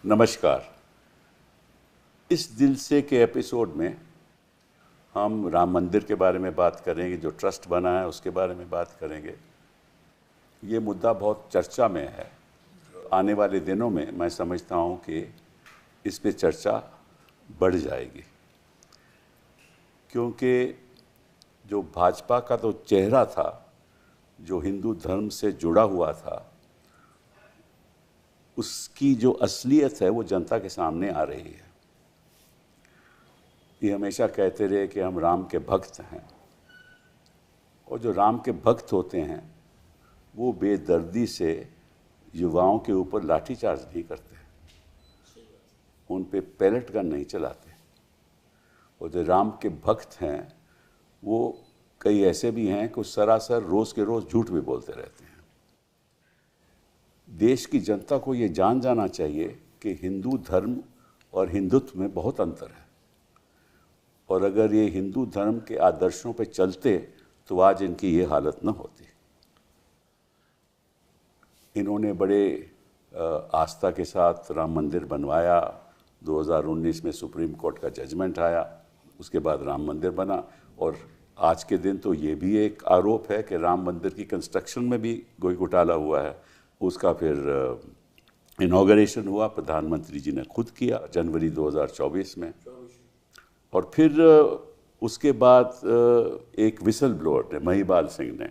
नमस्कार। इस दिल से के एपिसोड में हम राम मंदिर के बारे में बात करेंगे, जो ट्रस्ट बना है उसके बारे में बात करेंगे। ये मुद्दा बहुत चर्चा में है। आने वाले दिनों में मैं समझता हूँ कि इस पे चर्चा बढ़ जाएगी, क्योंकि जो भाजपा का तो चेहरा था, जो हिंदू धर्म से जुड़ा हुआ था, उसकी जो असलियत है वो जनता के सामने आ रही है। ये हमेशा कहते रहे कि हम राम के भक्त हैं, और जो राम के भक्त होते हैं वो बेदर्दी से युवाओं के ऊपर लाठीचार्ज नहीं करते, उन पे पैलेट गन नहीं चलाते। और जो राम के भक्त हैं वो कई ऐसे भी हैं कि सरासर रोज़ के रोज़ झूठ भी बोलते रहते हैं। देश की जनता को ये जान जाना चाहिए कि हिंदू धर्म और हिंदुत्व में बहुत अंतर है, और अगर ये हिंदू धर्म के आदर्शों पे चलते तो आज इनकी ये हालत न होती। इन्होंने बड़े आस्था के साथ राम मंदिर बनवाया। 2019 में सुप्रीम कोर्ट का जजमेंट आया, उसके बाद राम मंदिर बना। और आज के दिन तो ये भी एक आरोप है कि राम मंदिर की कंस्ट्रक्शन में भी कोई घोटाला हुआ है। उसका फिर इनॉग्रेशन हुआ, प्रधानमंत्री जी ने खुद किया जनवरी 2024 में। और फिर उसके बाद एक विसल ब्लोअर ने, महिपाल सिंह ने,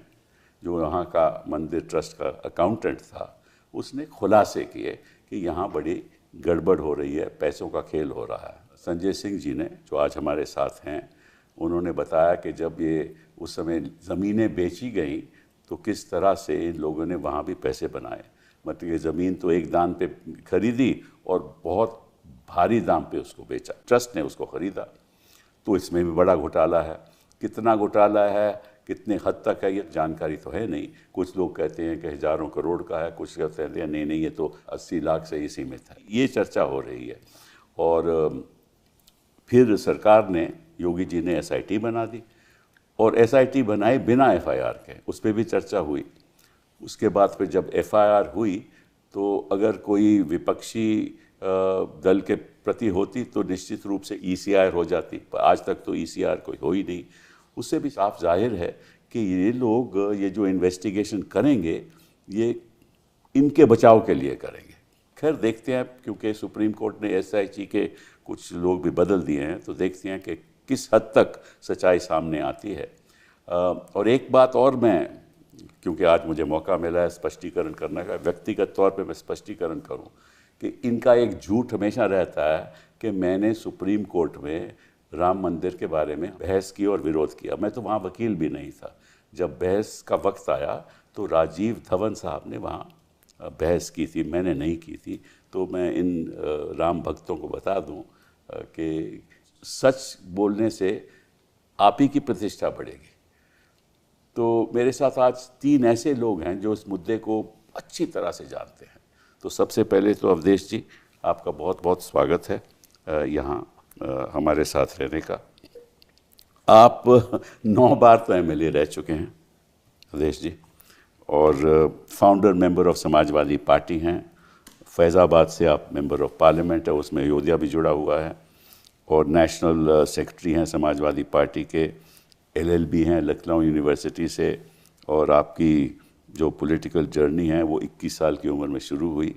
जो यहाँ का मंदिर ट्रस्ट का अकाउंटेंट था, उसने खुलासे किए कि यहाँ बड़ी गड़बड़ हो रही है, पैसों का खेल हो रहा है। संजय सिंह जी ने, जो आज हमारे साथ हैं, उन्होंने बताया कि जब ये उस समय ज़मीनें बेची गई तो किस तरह से इन लोगों ने वहाँ भी पैसे बनाए। मतलब ये ज़मीन तो एक दाम पे खरीदी और बहुत भारी दाम पे उसको बेचा, ट्रस्ट ने उसको ख़रीदा। तो इसमें भी बड़ा घोटाला है। कितना घोटाला है, कितने हद तक है, ये जानकारी तो है नहीं। कुछ लोग कहते हैं कि हज़ारों करोड़ का है, कुछ कहते हैं नहीं ये तो 80 लाख से ही सीमित है। ये चर्चा हो रही है। और फिर सरकार ने, योगी जी ने SIT बना दी, और SIT बनाई बिना FIR के, उस पर भी चर्चा हुई। उसके बाद फिर जब FIR हुई तो अगर कोई विपक्षी दल के प्रति होती तो निश्चित रूप से ECR हो जाती, पर आज तक तो ECR कोई हो ही नहीं। उससे भी साफ जाहिर है कि ये लोग ये जो इन्वेस्टिगेशन करेंगे ये इनके बचाव के लिए करेंगे। खैर देखते हैं, क्योंकि सुप्रीम कोर्ट ने SIT के कुछ लोग भी बदल दिए हैं, तो देखते हैं कि किस हद तक सच्चाई सामने आती है। और एक बात और, मैं क्योंकि आज मुझे मौका मिला है स्पष्टीकरण करने का, व्यक्तिगत तौर पे मैं स्पष्टीकरण करूं कि इनका एक झूठ हमेशा रहता है कि मैंने सुप्रीम कोर्ट में राम मंदिर के बारे में बहस की और विरोध किया। मैं तो वहाँ वकील भी नहीं था। जब बहस का वक्त आया तो राजीव धवन साहब ने वहाँ बहस की थी, मैंने नहीं की थी। तो मैं इन राम भक्तों को बता दूं कि सच बोलने से आप ही की प्रतिष्ठा बढ़ेगी। तो मेरे साथ आज 3 ऐसे लोग हैं जो इस मुद्दे को अच्छी तरह से जानते हैं। तो सबसे पहले तो अवधेश जी, आपका बहुत बहुत स्वागत है यहाँ हमारे साथ रहने का। आप 9 बार तो MLA रह चुके हैं अवधेश जी, और founder member of Samajwadi party हैं। फैज़ाबाद से आप मेंबर ऑफ पार्लियामेंट है, उसमें अयोध्या भी जुड़ा हुआ है, और नेशनल सेक्रेटरी हैं समाजवादी पार्टी के। LLB हैं लखनऊ यूनिवर्सिटी से, और आपकी जो पॉलिटिकल जर्नी है वो 21 साल की उम्र में शुरू हुई,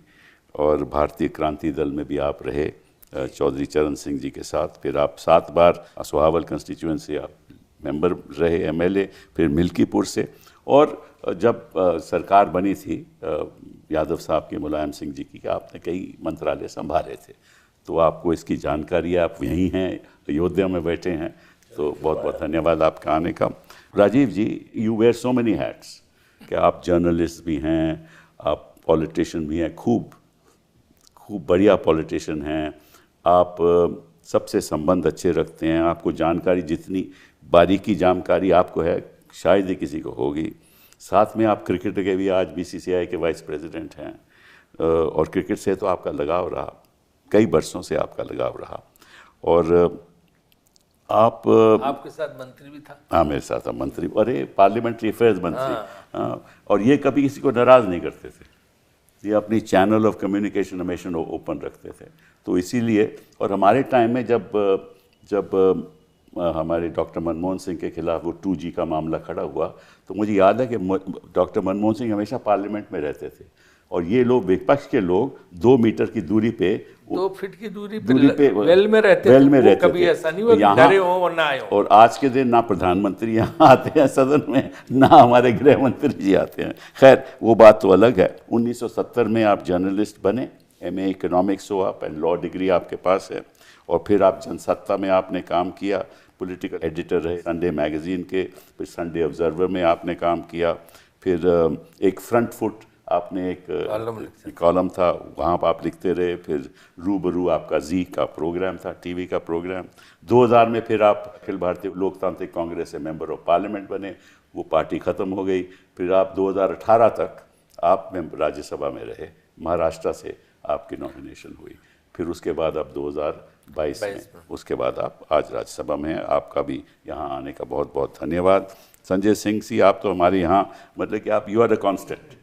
और भारतीय क्रांति दल में भी आप रहे चौधरी चरण सिंह जी के साथ। फिर आप 7 बार सुहावल कंस्टिट्यूएंसी आप मेंबर रहे MLA, फिर मिल्कीपुर से। और जब सरकार बनी थी यादव साहब की, मुलायम सिंह जी की, आपने कई मंत्रालय संभाले थे, तो आपको इसकी जानकारी है। आप यहीं हैं, अयोध्या में बैठे हैं, तो बहुत बहुत धन्यवाद आपका आने का। Rajeev ji, you wear so many hats, कि आप जर्नलिस्ट भी हैं, आप पॉलिटिशियन भी हैं, खूब बढ़िया पॉलिटिशियन हैं। आप सबसे संबंध अच्छे रखते हैं, आपको जानकारी, जितनी बारीकी जानकारी आपको है शायद ही किसी को होगी। साथ में आप क्रिकेट के भी आज BCCI के वाइस प्रेसिडेंट हैं, और क्रिकेट से तो आपका लगाव रहा, कई वर्षों से आपका लगाव रहा। और आपके साथ मंत्री भी था। हाँ, मेरे साथ मंत्री, अरे पार्लियामेंट्री अफेयर्स मंत्री। हाँ, और ये कभी किसी को नाराज़ नहीं करते थे। ये अपनी चैनल ऑफ कम्युनिकेशन हमेशा ओपन रखते थे। तो इसीलिए, और हमारे टाइम में जब हमारे डॉक्टर मनमोहन सिंह के खिलाफ वो 2G का मामला खड़ा हुआ, तो मुझे याद है कि डॉक्टर मनमोहन सिंह हमेशा पार्लियामेंट में रहते थे और ये लोग, विपक्ष के लोग 2 मीटर की दूरी पे, 2 फीट की दूरी पे वेल में रहते थे। कभी ऐसा नहीं हुआ कि डरे हो और ना आए हो। और आज के दिन ना प्रधानमंत्री यहाँ आते हैं सदन में, ना हमारे गृह मंत्री जी आते हैं। खैर वो बात तो अलग है। 1970 में आप जर्नलिस्ट बने, MA इकोनॉमिक्स हो आप, एंड लॉ डिग्री आपके पास है, और फिर आप जनसत्ता में आपने काम किया, पॉलिटिकल एडिटर रहे संडे मैगजीन के, फिर संडे ऑब्जर्वर में आपने काम किया, फिर एक फ्रंट फुट आपने एक कॉलम था, वहाँ पर आप लिखते रहे, फिर रूबरू आपका जी का प्रोग्राम था, टीवी का प्रोग्राम। 2000 में फिर आप अखिल भारतीय लोकतांत्रिक कांग्रेस से मेंबर ऑफ पार्लियामेंट बने, वो पार्टी ख़त्म हो गई। फिर आप 2018 तक आप राज्यसभा में रहे, महाराष्ट्र से आपकी नॉमिनेशन हुई। फिर उसके बाद आप 2022 में, उसके बाद आप आज राज्यसभा में हैं। आपका भी यहाँ आने का बहुत बहुत धन्यवाद। संजय सिंह जी, आप तो हमारे यहाँ मतलब कि आप यू आर अ कांस्टेंट।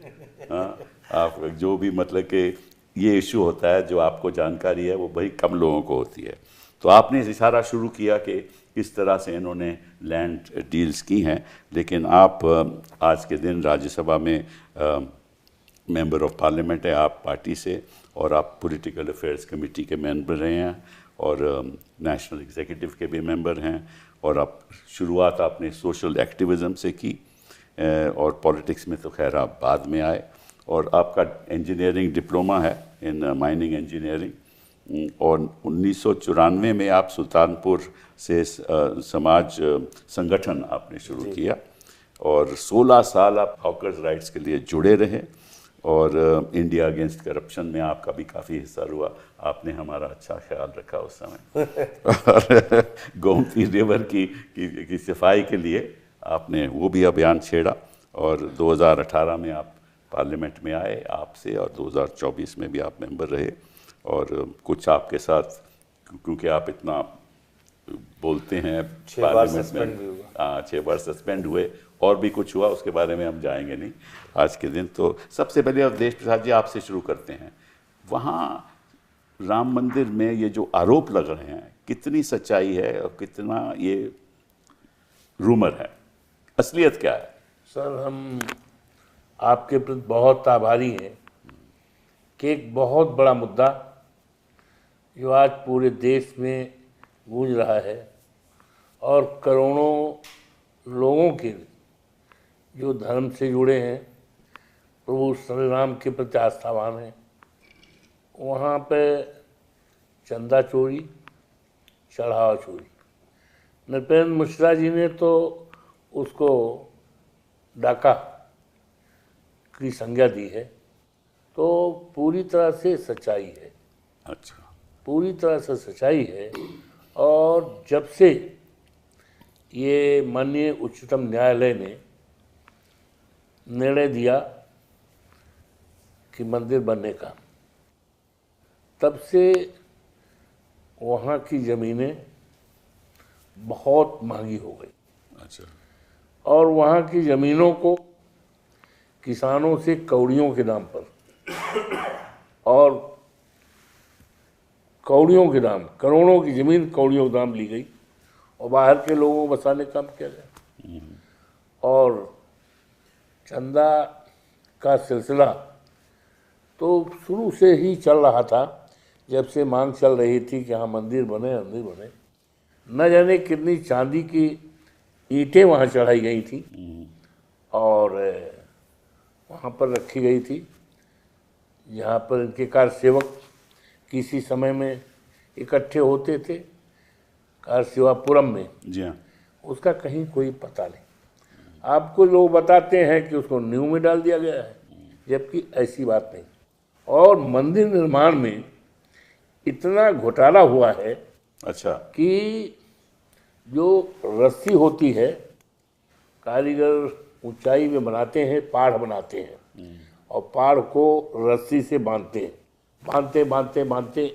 आप जो भी मतलब कि ये इशू होता है, जो आपको जानकारी है, वो भाई कम लोगों को होती है। तो आपने इशारा शुरू किया कि किस तरह से इन्होंने लैंड डील्स की हैं, लेकिन आप आज के दिन राज्यसभा में मेंबर ऑफ पार्लियामेंट है आप पार्टी से, और आप पॉलिटिकल अफेयर्स कमेटी के मेंबर रहे हैं, और नेशनल एग्जीक्यूटिव के भी मेंबर हैं, और आप शुरुआत आपने सोशल एक्टिविज़म से की, और पॉलिटिक्स में तो खैर आप बाद में आए। और आपका इंजीनियरिंग डिप्लोमा है इन माइनिंग इंजीनियरिंग, और 1994 में आप सुल्तानपुर से समाज संगठन आपने शुरू किया, और 16 साल आप हॉकर्स राइट्स के लिए जुड़े रहे, और इंडिया अगेंस्ट करप्शन में आपका भी काफ़ी हिस्सा हुआ। आपने हमारा अच्छा ख्याल रखा उस समय और गोमती रिवर की सफाई के लिए आपने वो भी अभियान छेड़ा, और 2018 में आप पार्लियामेंट में आए आपसे, और 2024 में भी आप मेंबर रहे। और कुछ आपके साथ, क्योंकि आप इतना बोलते हैं, 6 बार सस्पेंड भी हुआ। हाँ, 6 बार सस्पेंड हुए, और भी कुछ हुआ, उसके बारे में हम जाएंगे नहीं आज के दिन। तो सबसे पहले अवधेश प्रसाद जी आपसे शुरू करते हैं। वहाँ राम मंदिर में ये जो आरोप लग रहे हैं, कितनी सच्चाई है और कितना ये रूमर है, असलियत क्या है? सर, हम आपके प्रति बहुत आभारी हैं कि एक बहुत बड़ा मुद्दा जो आज पूरे देश में गूंज रहा है, और करोड़ों लोगों के जो धर्म से जुड़े हैं, प्रभु श्री राम के प्रति आस्थावान हैं, वहाँ पे चंदा चोरी, चढ़ावा चोरी, नृपेंद्र मिश्रा जी ने तो उसको डाका की संज्ञा दी है। तो पूरी तरह से सच्चाई है। अच्छा, पूरी तरह से सच्चाई है। और जब से ये माननीय उच्चतम न्यायालय ने निर्णय दिया कि मंदिर बनने का, तब से वहाँ की ज़मीनें बहुत महंगी हो गई। अच्छा, और वहाँ की ज़मीनों को किसानों से कौड़ियों के दाम पर, और कौड़ियों के दाम, करोड़ों की ज़मीन कौड़ियों के दाम ली गई, और बाहर के लोगों को बसाने का काम किया गया। और चंदा का सिलसिला तो शुरू से ही चल रहा था, जब से मांग चल रही थी कि हाँ मंदिर बने, मंदिर बने। न जाने कितनी चांदी की ईंटें वहाँ चढ़ाई गई थी और वहाँ पर रखी गई थी, जहाँ पर इनके कार सेवक किसी समय में इकट्ठे होते थे कार सेवापुरम में। जी हाँ। उसका कहीं कोई पता नहीं। आपको लोग बताते हैं कि उसको न्यू में डाल दिया गया है, जबकि ऐसी बात नहीं। और मंदिर निर्माण में इतना घोटाला हुआ है, अच्छा, कि जो रस्सी होती है, कारीगर ऊंचाई में बनाते हैं, पाढ़ बनाते हैं, और पाढ़ को रस्सी से बांधते हैं, बांधते बांधते बांधते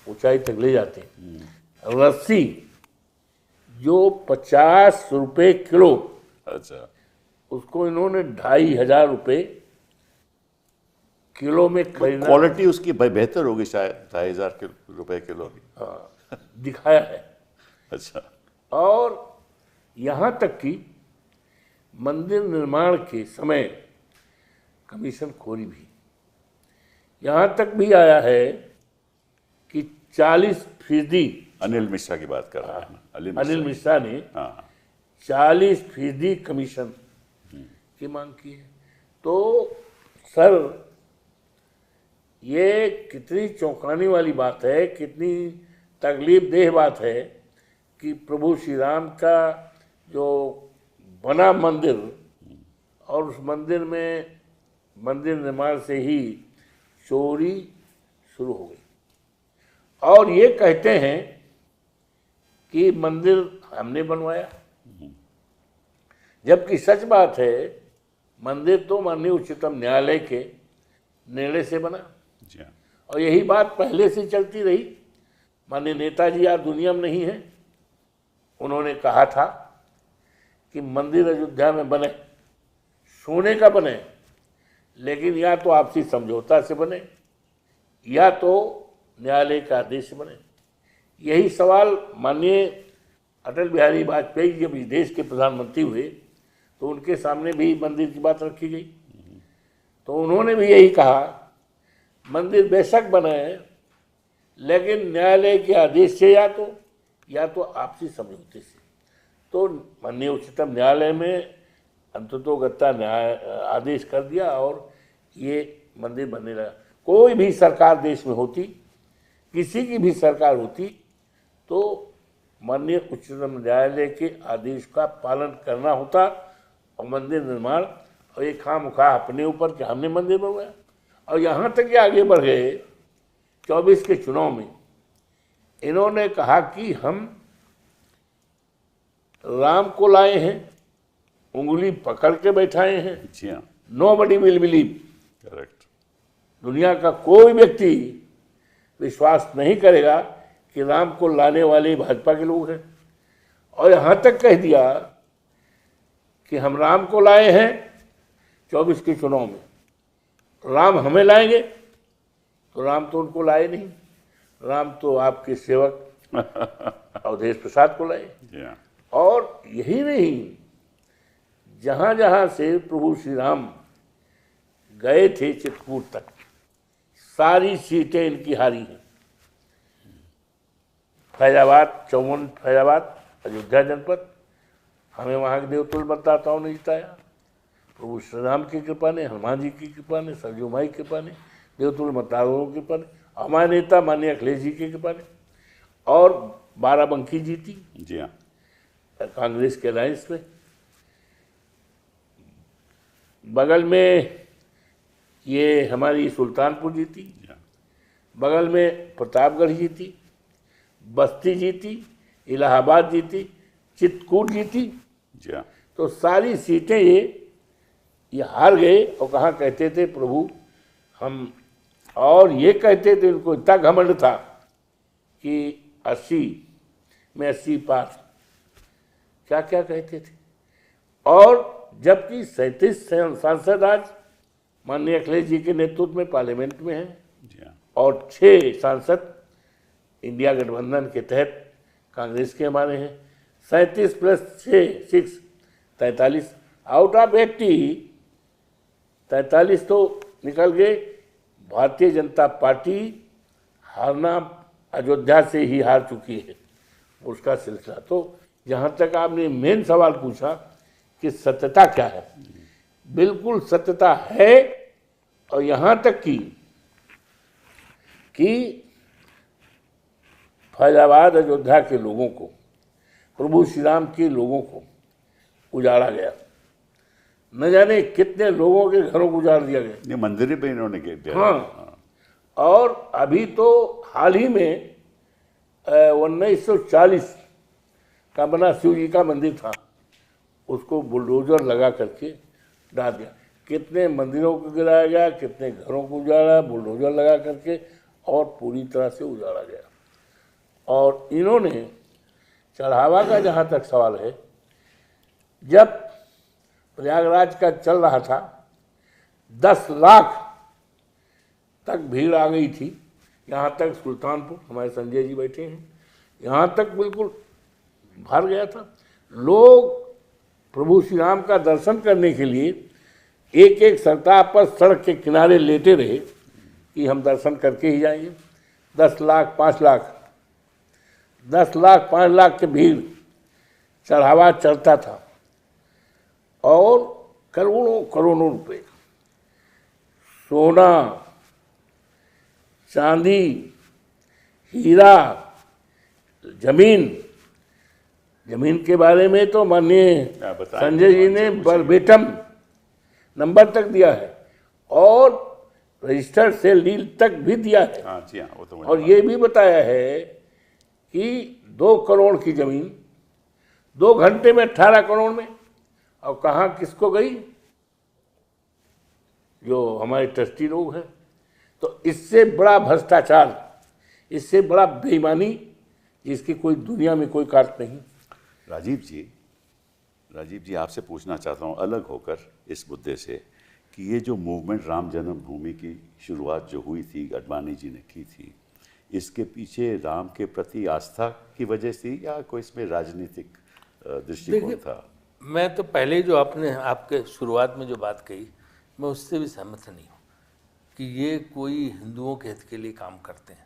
ऊंचाई तक ले जाते हैं। रस्सी जो 50 रुपये किलो, अच्छा, उसको इन्होंने 2500 रुपये किलो में खरीदना, क्वालिटी उसकी बेहतर होगी शायद, 2,500 रुपए किलो की दिखाया है। अच्छा। और यहाँ तक कि मंदिर निर्माण के समय कमीशन खोरी भी, यहाँ तक भी आया है कि 40%, अनिल मिश्रा की बात कर रहा है, अनिल मिश्रा ने हाँ 40% कमीशन की मांग की है। तो सर ये कितनी चौंकाने वाली बात है, कितनी तकलीफदेह बात है कि प्रभु श्री राम का जो बना मंदिर, और उस मंदिर में मंदिर निर्माण से ही चोरी शुरू हो गई, और ये कहते हैं कि मंदिर हमने बनवाया, जबकि सच बात है मंदिर तो माननीय उच्चतम न्यायालय के निर्णय से बना। और यही बात पहले से चलती रही। माननीय नेताजी आज दुनिया में नहीं है, उन्होंने कहा था कि मंदिर अयोध्या में बने, सोने का बने, लेकिन या तो आपसी समझौता से बने या तो न्यायालय का आदेश से बने। यही सवाल माननीय अटल बिहारी वाजपेयी जब इस देश के प्रधानमंत्री हुए तो उनके सामने भी मंदिर की बात रखी गई, तो उन्होंने भी यही कहा मंदिर बेशक बने लेकिन न्यायालय के आदेश से या तो आपसी समझौते से। तो माननीय उच्चतम न्यायालय में अंततोगत्ता न्याय आदेश कर दिया और ये मंदिर बनने लगा। कोई भी सरकार देश में होती, किसी की भी सरकार होती, तो माननीय उच्चतम न्यायालय के आदेश का पालन करना होता और मंदिर निर्माण, और ये खामखा अपने ऊपर कि हमने मंदिर बनवाया। और यहाँ तक ये आगे बढ़ गए 24 के चुनाव में, इन्होंने कहा कि हम राम को लाए हैं, उंगली पकड़ के बैठाए हैं, नोबडी विल बिलीव। करेक्ट। दुनिया का कोई व्यक्ति विश्वास नहीं करेगा कि राम को लाने वाले भाजपा के लोग हैं। और यहाँ तक कह दिया कि हम राम को लाए हैं 24 के चुनाव में, राम हमें लाएंगे, तो राम तो उनको लाए नहीं, राम तो आपके सेवक अवधेश प्रसाद को लाए। और यही नहीं, जहाँ जहाँ से प्रभु श्री राम गए थे चित्रकूट तक, सारी सीटें इनकी हारी हैं। फैजाबाद, 54 फैजाबाद अयोध्या जनपद, हमें वहाँ के देवतुल्य मतदाताओं ने जिताया। प्रभु श्री राम की कृपा ने, हनुमान जी की कृपा ने, सरजू माई की कृपा ने, देवतुल्य मतदाताओं की कृपा ने, हमारे नेता माननीय अखिलेश जी की कृपा ने, और बाराबंकी जीती। जी हाँ, कांग्रेस के अलायंस में। बगल में ये हमारी सुल्तानपुर जीती, बगल में प्रतापगढ़ जीती, बस्ती जीती, इलाहाबाद जीती, चित्रकूट जीती। तो सारी सीटें ये हार गए। और कहाँ कहते थे प्रभु हम, और ये कहते थे, इनको इतना घमंड था कि 80 में 80 पास, क्या क्या कहते थे। और जबकि 37 सांसद आज माननीय अखिलेश जी के नेतृत्व में पार्लियामेंट में हैं, और 6 सांसद इंडिया गठबंधन के तहत कांग्रेस के हमारे हैं। 37 + 6 43, आउट ऑफ 80 43 तो निकल गए। भारतीय जनता पार्टी हारना अयोध्या से ही हार चुकी है, उसका सिलसिला। तो जहाँ तक आपने मेन सवाल पूछा कि सत्यता क्या है, बिल्कुल सत्यता है। और यहाँ तक कि फैजाबाद अयोध्या के लोगों को, प्रभु श्री राम के लोगों को उजाड़ा गया। न जाने कितने लोगों के घरों को उजाड़ दिया गया। ये मंदिर पे इन्होंने किया। हाँ, और अभी तो हाल ही में 1940 का बना शिव जी का मंदिर था, उसको बुलडोजर लगा करके डाल दिया। कितने मंदिरों को गिराया गया, कितने घरों को उजाड़ा बुलडोजर लगा करके, और पूरी तरह से उजाड़ा गया। और इन्होंने चढ़ावा का जहाँ तक सवाल है, जब प्रयागराज का चल रहा था, 10 लाख तक भीड़ आ गई थी, यहाँ तक सुल्तानपुर, हमारे संजय जी बैठे हैं, यहाँ तक बिल्कुल भर गया था। लोग प्रभु श्री राम का दर्शन करने के लिए एक एक सरकार पर सड़क के किनारे लेटे रहे कि हम दर्शन करके ही जाएंगे। 10 लाख 5 लाख 10 लाख 5 लाख के भीड़ चढ़ावा चढ़ता था, और करोड़ों करोड़ों रुपए सोना चांदी हीरा जमीन के बारे में तो माननीय संजय जी ने वर्बेटम नंबर तक दिया है और रजिस्टर्ड सेल डील तक भी दिया है। वो तो और ये भी बताया है कि 2 करोड़ की जमीन 2 घंटे में 18 करोड़ में, और कहाँ किसको गई, जो हमारे ट्रस्टी लोग हैं। तो इससे बड़ा भ्रष्टाचार, इससे बड़ा बेईमानी, जिसकी कोई दुनिया में कोई काट नहीं। राजीव जी आपसे पूछना चाहता हूँ अलग होकर इस मुद्दे से कि ये जो मूवमेंट राम जन्मभूमि की शुरुआत जो हुई थी, अडवाणी जी ने की थी, इसके पीछे राम के प्रति आस्था की वजह से या कोई इसमें राजनीतिक दृष्टिकोण था? मैं तो पहले जो आपने आपके शुरुआत में जो बात कही, मैं उससे भी सहमत नहीं हूँ कि ये कोई हिंदुओं के हित के लिए काम करते हैं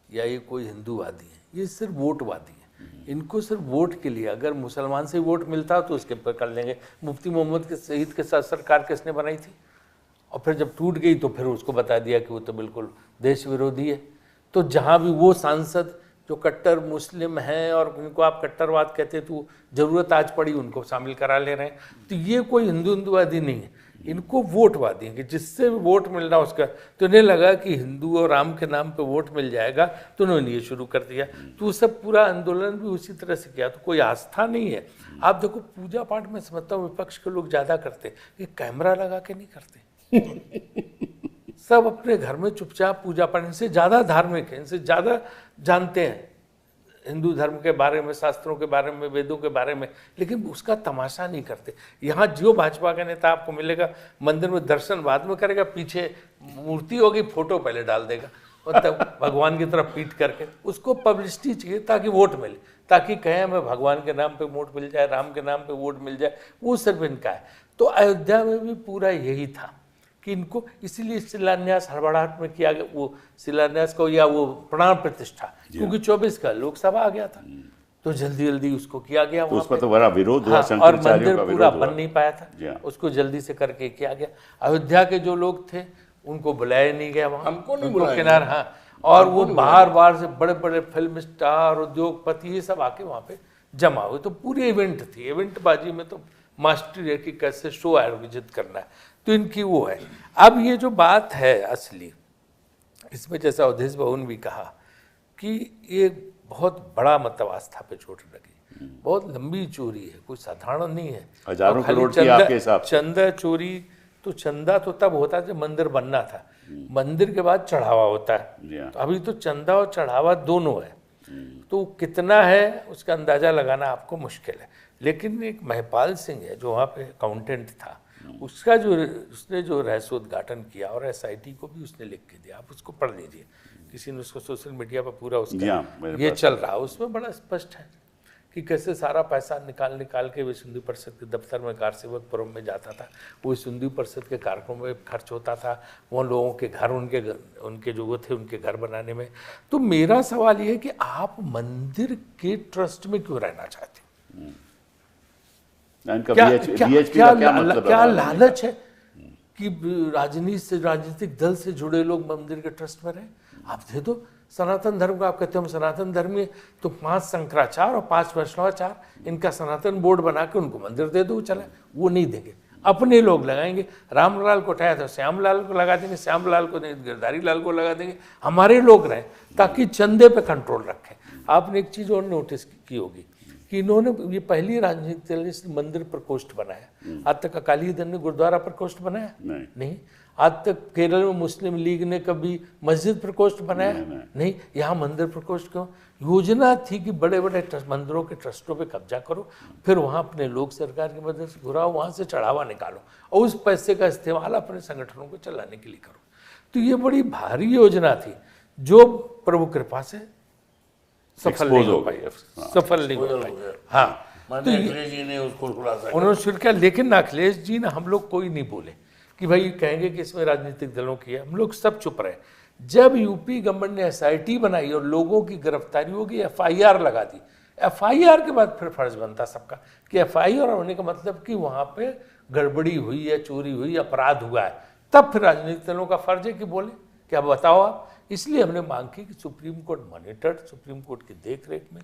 या ये कोई हिंदूवादी है। ये सिर्फ वोटवादी है। इनको सिर्फ वोट के लिए, अगर मुसलमान से वोट मिलता तो उसके पर कर लेंगे। मुफ्ती मोहम्मद के शहीद के साथ सरकार किसने बनाई थी, और फिर जब टूट गई तो फिर उसको बता दिया कि वो तो बिल्कुल देश विरोधी है। तो जहाँ भी वो सांसद जो कट्टर मुस्लिम हैं और उनको आप कट्टरवाद कहते हैं, तो जरूरत आज पड़ी उनको शामिल करा ले रहे हैं। तो ये कोई हिंदूवादी नहीं है, इनको वोटवादी हैं कि जिससे वोट मिलना उसका। तो इन्हें लगा कि हिंदू और राम के नाम पे वोट मिल जाएगा, तो उन्होंने ये शुरू कर दिया। तो सब पूरा आंदोलन भी उसी तरह से किया। तो कोई आस्था नहीं है। आप देखो पूजा पाठ में समझता हूँ विपक्ष के लोग ज़्यादा करते, ये कैमरा लगा के नहीं करते। सब अपने घर में चुपचाप पूजा पाठ, इनसे ज़्यादा धार्मिक है, इनसे ज़्यादा जानते हैं हिंदू धर्म के बारे में, शास्त्रों के बारे में, वेदों के बारे में, लेकिन उसका तमाशा नहीं करते। यहाँ जो भाजपा का नेता आपको मिलेगा मंदिर में दर्शन बाद में करेगा, पीछे मूर्ति होगी, फोटो पहले डाल देगा और तब भगवान की तरफ पीट करके। उसको पब्लिसिटी चाहिए ताकि वोट मिले, ताकि कहें हमें भगवान के नाम पे वोट मिल जाए, राम के नाम पे वोट मिल जाए। वो सिर्फ इनका है। तो अयोध्या में भी पूरा यही था कि इनको, इसीलिए शिलान्यास हड़बड़ाहट में किया गया, वो शिलान्यास को या वो प्राण प्रतिष्ठा, क्योंकि 24 का लोकसभा आ गया था, तो जल्दी जल्दी उसको किया गया। तो उस पर तो बड़ा विरोध हुआ। हाँ, और मंदिर पूरा बन नहीं पाया था, उसको जल्दी से करके किया गया। अयोध्या के जो लोग थे उनको बुलाया नहीं गया वहाँ, हमको नहीं बुलाया किनारे। हाँ, और वो बाहर से बड़े बड़े फिल्म स्टार, उद्योगपति, ये सब आके वहाँ पे जमा हुए। तो पूरी इवेंट थी। इवेंट बाजी में तो मास्टरी है कि कैसे शो आयोजित करना है, तो इनकी वो है। अब ये जो बात है असली, इसमें जैसा अवधेश बाबू ने भी कहा कि ये बहुत बड़ा मतलब आस्था पे चोट लगी, बहुत लंबी चोरी है, कोई साधारण नहीं है। हजारों करोड़ की आपके हिसाब से चंदा चोरी, तो चंदा तो तब होता है जब मंदिर बनना था, मंदिर के बाद चढ़ावा होता है। तो अभी तो चंदा और चढ़ावा दोनों है, तो कितना है उसका अंदाजा लगाना आपको मुश्किल है। लेकिन एक महपाल सिंह है जो वहाँ पे अकाउंटेंट था, उसने जो रहस्योद्घाटन किया, और SIT को भी उसने लिख के दिया, आप उसको पढ़ लीजिए, किसी ने उसको सोशल मीडिया पर पूरा उसका ये चल रहा है, उसमें बड़ा स्पष्ट है कि कैसे सारा पैसा निकाल के विश्व हिंदू परिषद के दफ्तर में कारसेवकपुरम में जाता था, वो विश्व हिंदू परिषद के कार्यक्रमों में खर्च होता था, वो लोगों के घर, उनके जो वो थे उनके घर बनाने में। तो मेरा सवाल ये है कि आप मंदिर के ट्रस्ट में क्यों रहना चाहते हैं? क्या लालच है कि राजनीतिक दल से जुड़े लोग मंदिर के ट्रस्ट में रहे? आप दे दो सनातन धर्म का। आप कहते हो हम सनातन धर्म में, तो 5 शंकराचार्य और 5 वैष्णवाचार्य, इनका सनातन बोर्ड बना के उनको मंदिर दे दो, चले। वो नहीं देंगे, अपने लोग लगाएंगे। रामलाल को उठाया तो श्यामलाल को लगा देंगे, श्यामलाल को नहीं गिरधारी लाल को लगा देंगे, हमारे लोग रहें, ताकि चंदे पे कंट्रोल रखें। आपने एक चीज़ और नोटिस की होगी कि इन्होंने ये पहली राजनीतिक दल ने मंदिर प्रकोष्ठ बनाया। आज तक अकाली दल ने गुरुद्वारा प्रकोष्ठ बनाया नहीं। आज तक केरल में मुस्लिम लीग ने कभी मस्जिद प्रकोष्ठ बनाया नहीं। यहाँ मंदिर प्रकोष्ठ क्यों? योजना थी कि बड़े बड़े मंदिरों के ट्रस्टों पे कब्जा करो, फिर वहाँ अपने लोग सरकार की मदद से घुराओ, वहाँ से चढ़ावा निकालो और उस पैसे का इस्तेमाल अपने संगठनों को चलाने के लिए करो। तो ये बड़ी भारी योजना थी जो प्रभु कृपा से सफल नहीं हो पाई, सफल नहीं हो पाई। हाँ, तो अखिलेश जी ने उसको खुलासा उन्होंने शुरू किया, लेकिन अखिलेश जी ने, हम लोग कोई नहीं बोले कि भाई कहेंगे कि इसमें राजनीतिक दलों की है, हम लोग सब चुप रहे। जब यूपी गवर्नमेंट ने SIT बनाई और लोगों की गिरफ्तारी होगी, FIR लगा दी, FIR के बाद फिर फर्ज बनता सबका कि FIR होने का मतलब कि वहाँ पे गड़बड़ी हुई है, चोरी हुई, अपराध हुआ है, तब फिर राजनीतिक दलों का फर्ज है कि बोले क्या बताओ आप। इसलिए हमने मांग की कि supreme court monitored, supreme court की देख रेख में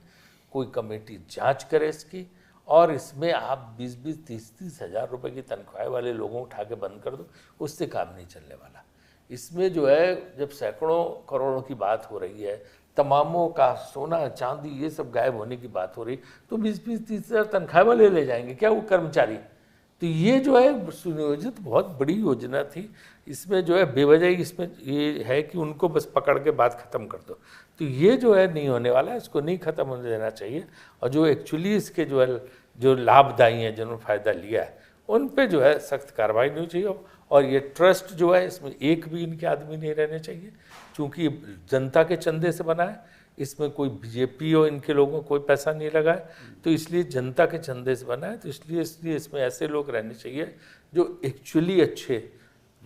कोई कमेटी जांच करे इसकी, और इसमें आप 20-20, 30-30 हज़ार रुपए की तनख्वाह वाले लोगों उठा के बंद कर दो, उससे काम नहीं चलने वाला। इसमें जो है, जब सैकड़ों करोड़ों की बात हो रही है, तमामों का सोना चांदी ये सब गायब होने की बात हो रही, तो 20-20, 30 हज़ार तनख्वाह वाले ले जाएंगे क्या वो कर्मचारी? तो ये जो है सुनियोजित बहुत बड़ी योजना थी। इसमें जो है बेवजह इसमें ये है कि उनको बस पकड़ के बात ख़त्म कर दो, तो ये जो है नहीं होने वाला है, इसको नहीं ख़त्म होने देना चाहिए। और जो एक्चुअली इसके जो है जो लाभदायी हैं, जिन्होंने फ़ायदा लिया है, उन पे जो है सख्त कार्रवाई नहीं चाहिए। और ये ट्रस्ट जो है, इसमें एक भी इनके आदमी नहीं रहने चाहिए, क्योंकि जनता के चंदे से बना है, इसमें कोई बीजेपी और इनके लोगों को कोई पैसा नहीं लगा है, तो इसलिए जनता के चंदे से बना है। तो इसलिए इसमें ऐसे लोग रहने चाहिए जो एक्चुअली अच्छे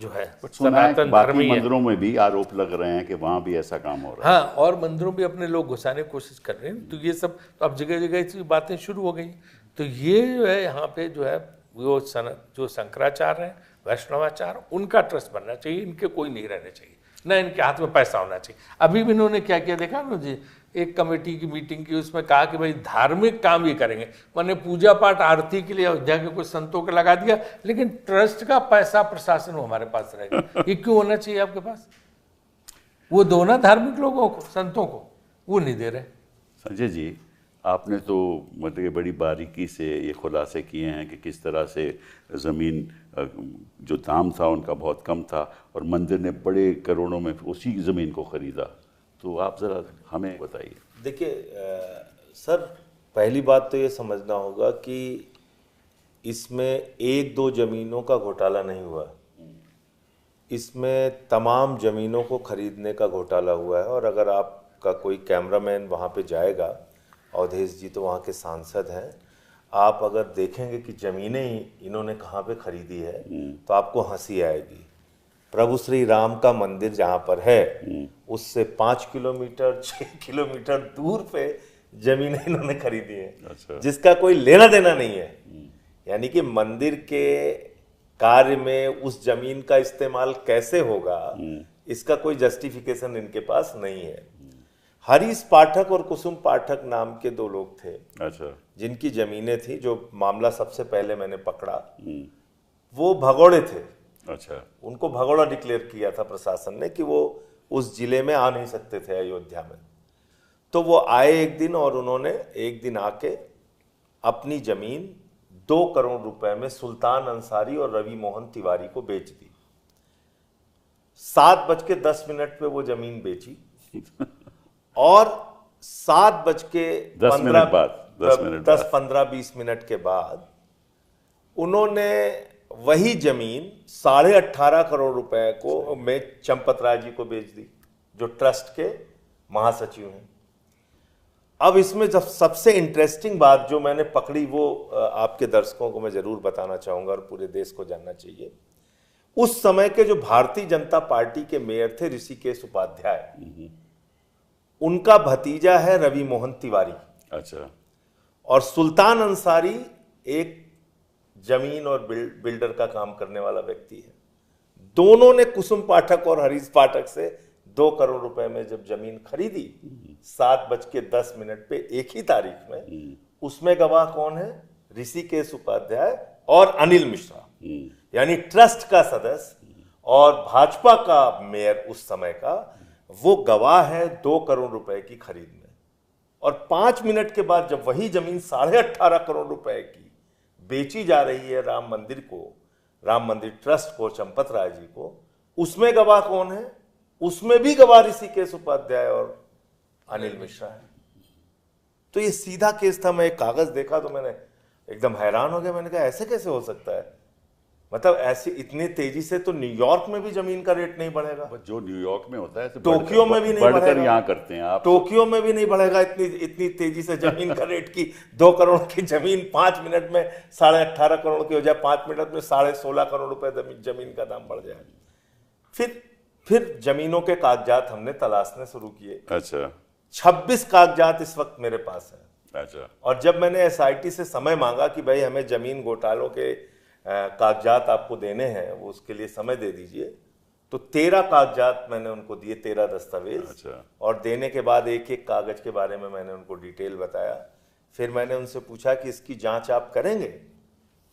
जो है सनातन धर्मी है। मंदिरों में भी आरोप लग रहे हैं कि वहाँ भी ऐसा काम हो रहा है। हाँ, और मंदिरों में अपने लोग घुसाने की कोशिश कर रहे हैं, तो ये सब तो अब जगह जगह ऐसी बातें शुरू हो गई। तो ये जो है यहाँ पे जो है वो जो शंकराचार्य हैं, वैष्णवाचार्य, उनका ट्रस्ट बनना चाहिए, इनके कोई नहीं रहने चाहिए, ना इनके हाथ में पैसा होना चाहिए। अभी भी इन्होंने क्या किया देखा ना जी, एक कमेटी की मीटिंग की, उसमें कहा कि भाई धार्मिक काम ये करेंगे, मैंने पूजा पाठ आरती के लिए अयोध्या के कुछ संतों को लगा दिया, लेकिन ट्रस्ट का पैसा प्रशासन वो हमारे पास रहेगा। ये क्यों होना चाहिए आपके पास? वो दो ना धार्मिक लोगों को, संतों को, वो नहीं दे रहे। संजय जी, आपने तो मतलब कि बड़ी बारीकी से ये खुलासे किए हैं कि किस तरह से ज़मीन जो दाम था उनका बहुत कम था और मंदिर ने बड़े करोड़ों में उसी ज़मीन को ख़रीदा, तो आप ज़रा हमें बताइए। देखिए सर, पहली बात तो ये समझना होगा कि इसमें 1-2 ज़मीनों का घोटाला नहीं हुआ, इसमें तमाम ज़मीनों को खरीदने का घोटाला हुआ है। और अगर आपका कोई कैमरामैन वहाँ पे जाएगा, अवधेश जी तो वहाँ के सांसद हैं, आप अगर देखेंगे कि ज़मीनें ही इन्होंने कहाँ पे खरीदी है तो आपको हंसी आएगी। प्रभु श्री राम का मंदिर जहाँ पर है उससे 5 किलोमीटर 6 किलोमीटर दूर पे ज़मीनें इन्होंने खरीदी हैं। अच्छा। जिसका कोई लेना देना नहीं है। यानी कि मंदिर के कार्य में उस जमीन का इस्तेमाल कैसे होगा, इसका कोई जस्टिफिकेशन इनके पास नहीं है। हरीश पाठक और कुसुम पाठक नाम के 2 लोग थे। अच्छा। जिनकी जमीनें थी, जो मामला सबसे पहले मैंने पकड़ा, वो भगोड़े थे। अच्छा। उनको भगोड़ा डिक्लेयर किया था प्रशासन ने कि वो उस जिले में आ नहीं सकते थे, अयोध्या में। तो वो आए एक दिन और उन्होंने एक दिन आके अपनी जमीन 2 करोड़ रुपए में सुल्तान अंसारी और रवि मोहन तिवारी को बेच दी। 7:10 पे वो जमीन बेची और 10-15-20 मिनट के बाद उन्होंने वही जमीन 18.5 करोड़ रुपए को में चंपत राय जी को बेच दी, जो ट्रस्ट के महासचिव हैं। अब इसमें जब सबसे इंटरेस्टिंग बात जो मैंने पकड़ी, वो आपके दर्शकों को मैं जरूर बताना चाहूंगा और पूरे देश को जानना चाहिए। उस समय के जो भारतीय जनता पार्टी के मेयर थे ऋषिकेश उपाध्याय, उनका भतीजा है रवि मोहन तिवारी। अच्छा। और सुल्तान अंसारी एक जमीन और बिल्डर का काम करने वाला व्यक्ति है। दोनों ने कुसुम पाठक और हरीश पाठक से 2 करोड़ रुपए में जब जमीन खरीदी 7:10 पे एक ही तारीख में, उसमें गवाह कौन है? ऋषिकेश उपाध्याय और अनिल मिश्रा, यानी ट्रस्ट का सदस्य और भाजपा का मेयर उस समय का, वो गवाह है 2 करोड़ रुपए की खरीद में। और 5 मिनट के बाद जब वही जमीन 18.5 करोड़ रुपए की बेची जा रही है राम मंदिर को, राम मंदिर ट्रस्ट को, चंपत राय जी को, उसमें गवाह कौन है? उसमें भी गवाह ऋषिकेश उपाध्याय और अनिल मिश्रा है। तो ये सीधा केस था। मैं एक कागज देखा तो मैंने एकदम हैरान हो गया। मैंने कहा ऐसे कैसे हो सकता है? मतलब ऐसी इतनी तेजी से तो न्यूयॉर्क में भी जमीन का रेट नहीं बढ़ेगा, जो न्यूयॉर्क में होता है तो टोक्यो में भी नहीं बढ़कर बढ़ेगा, यहाँ करते हैं आप। टोक्यो में भी नहीं बढ़ेगा इतनी तेजी से जमीन का रेट की 2 करोड़ की जमीन 5 मिनट में 18.5 करोड़ की हो जाए, 5 मिनट में 16.5 करोड़ रुपए जमीन का दाम बढ़ जाए। फिर जमीनों के कागजात हमने तलाशने शुरू किए। अच्छा, 26 कागजात इस वक्त मेरे पास है। अच्छा, और जब मैंने एसआईटी से समय मांगा कि भाई हमें जमीन घोटालों के कागजात आपको देने हैं, वो उसके लिए समय दे दीजिए, तो 13 कागजात मैंने उनको दिए, 13 दस्तावेज। अच्छा। और देने के बाद एक एक कागज के बारे में मैंने उनको डिटेल बताया। फिर मैंने उनसे पूछा कि इसकी जांच आप करेंगे?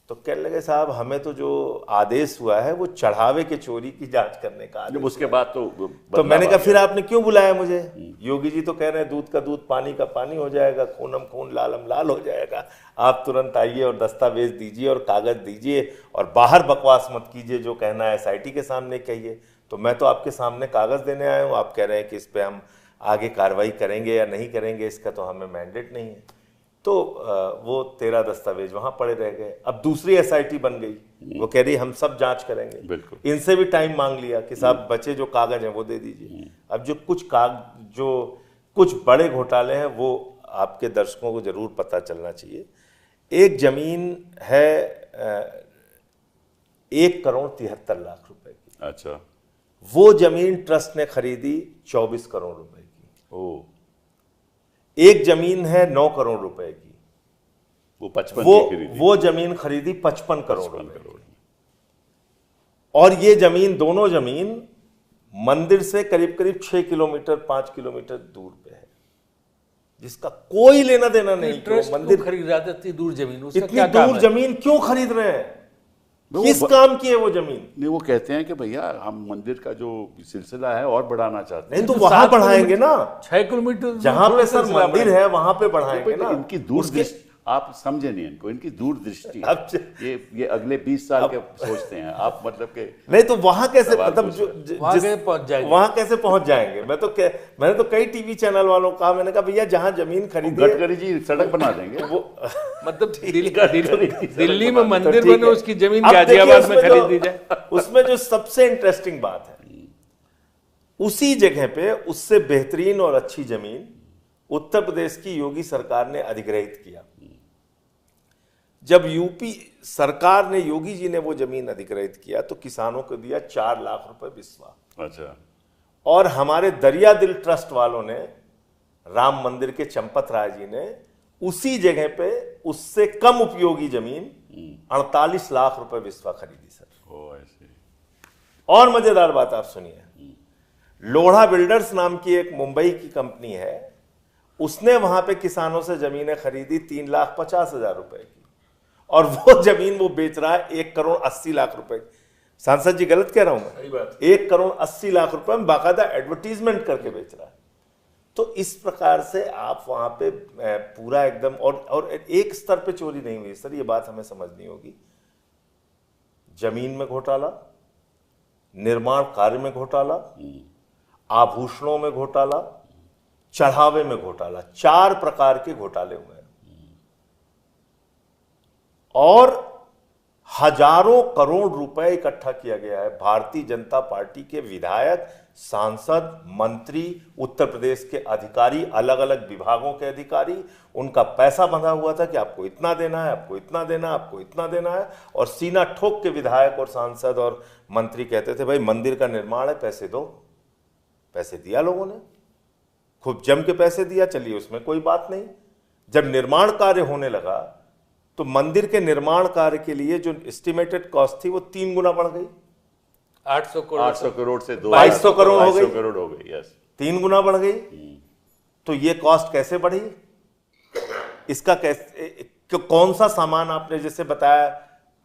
तो कहने लगे साहब हमें तो जो आदेश हुआ है वो चढ़ावे के चोरी की जांच करने का आदेश उसके बाद तो मैंने कहा फिर आपने क्यों बुलाया मुझे? योगी जी तो कह रहे हैं दूध का दूध पानी का पानी हो जाएगा, खूनम खून लालम लाल हो जाएगा, आप तुरंत आइए और दस्तावेज दीजिए और कागज दीजिए और बाहर बकवास मत कीजिए, जो कहना है एसआईटी के सामने कहिए। तो मैं तो आपके सामने कागज देने आया हूँ, आप कह रहे हैं कि इस पर हम आगे कार्रवाई करेंगे या नहीं करेंगे, इसका तो हमें मैंडेट नहीं है। तो वो 13 दस्तावेज वहां पड़े रह गए। अब दूसरी एसआईटी बन गई, वो कह रही हम सब जांच करेंगे। बिल्कुल। इनसे भी टाइम मांग लिया कि साहब बचे जो कागज हैं वो दे दीजिए। अब जो कुछ बड़े घोटाले हैं वो आपके दर्शकों को जरूर पता चलना चाहिए। एक जमीन है 1,73,00,000 रुपए की। अच्छा, वो जमीन ट्रस्ट ने खरीदी 24 करोड़ रुपए की। ओ, एक जमीन है 9 करोड़ रुपए की, वो 55 की खरीदी। वो जमीन खरीदी 55 करोड़ रुपए की। और ये जमीन, दोनों जमीन मंदिर से करीब करीब 6 किलोमीटर 5 किलोमीटर दूर पे है, जिसका कोई लेना देना नहीं। ट्रस्ट मंदिर क्यों खरीद रहा था इतनी दूर जमीन? उसका इतनी क्या काम दूर है? जमीन क्यों खरीद रहे हैं? किस काम की है वो जमीन? नहीं, वो कहते हैं कि भैया हम मंदिर का जो सिलसिला है और बढ़ाना चाहते हैं। नहीं तो वहां बढ़ाएंगे ना, 6 किलोमीटर जहां पे सर मंदिर है वहां पे बढ़ाएंगे ना। इनकी दूरदृष्टि आप समझे नहीं, इनको इनकी दूरदृष्टि है। अब ये अगले 20 साल के सोचते हैं आप, मतलब के नहीं तो वहां कैसे, सवाल मतलब पूछ वहां कैसे पहुंच जाएंगे? वहां कैसे पहुंच जाएंगे? मैंने तो कई टीवी चैनल वालों को कहा, मैंने कहा भैया जहां जमीन खरीदी है गडकरी जी सड़क बना देंगे। वो मतलब दिल्ली में मंदिर तो ठीक बने, है। उसकी जमीन अब गाजियाबाद देखिए में खरीद दी जाए। उसमें जो सबसे इंटरेस्टिंग बात है, उसी जगह पे उससे बेहतरीन और अच्छी जमीन उत्तर प्रदेश की योगी सरकार ने अधिग्रहित किया। जब यूपी सरकार ने, योगी जी ने वो जमीन अधिग्रहित किया तो किसानों को दिया 4 लाख रुपए बिस्वा। अच्छा, और हमारे दरिया दिल ट्रस्ट वालों ने, राम मंदिर के चंपत राय जी ने उसी जगह पे उससे कम उपयोगी जमीन 48 लाख रुपए बिस्वा खरीदी सर। ओ ऐसे। और मजेदार बात आप सुनिए, लोढ़ा बिल्डर्स नाम की एक मुंबई की कंपनी है, उसने वहां पे किसानों से जमीनें खरीदी 3,50,000 रुपए की, और वो जमीन वो बेच रहा है 1,80,00,000 रुपए। सांसद जी गलत कह रहा हूं मैं? 1,80,00,000 रुपए में बाकायदा एडवर्टीजमेंट करके बेच रहा है। तो इस प्रकार से आप वहां पे पूरा एकदम, और एक स्तर पे चोरी नहीं हुई सर, ये बात हमें समझनी होगी। जमीन में घोटाला, निर्माण कार्य में घोटाला, आभूषणों में घोटाला, चढ़ावे में घोटाला, 4 प्रकार के घोटाले हुए हैं। और हजारों करोड़ रुपए इकट्ठा किया गया है। भारतीय जनता पार्टी के विधायक, सांसद, मंत्री, उत्तर प्रदेश के अधिकारी, अलग अलग विभागों के अधिकारी, उनका पैसा बंधा हुआ था कि आपको इतना देना है, आपको इतना देना है, आपको इतना देना है। और सीना ठोक के विधायक और सांसद और मंत्री कहते थे भाई मंदिर का निर्माण है, पैसे दो। पैसे दिया लोगों ने, खूब जम के पैसे दिया, चलिए उसमें कोई बात नहीं। जब निर्माण कार्य होने लगा तो मंदिर के निर्माण कार्य के लिए जो एस्टिमेटेड कॉस्ट थी वो 3 गुना बढ़ गई। 800 करोड़ से 2200 करोड़ हो गई। 2200 करोड़ हो गई, यस। 3 गुना बढ़ गई। तो ये कॉस्ट कैसे बढ़ी? इसका कैसे, कौन सा सामान आपने जैसे बताया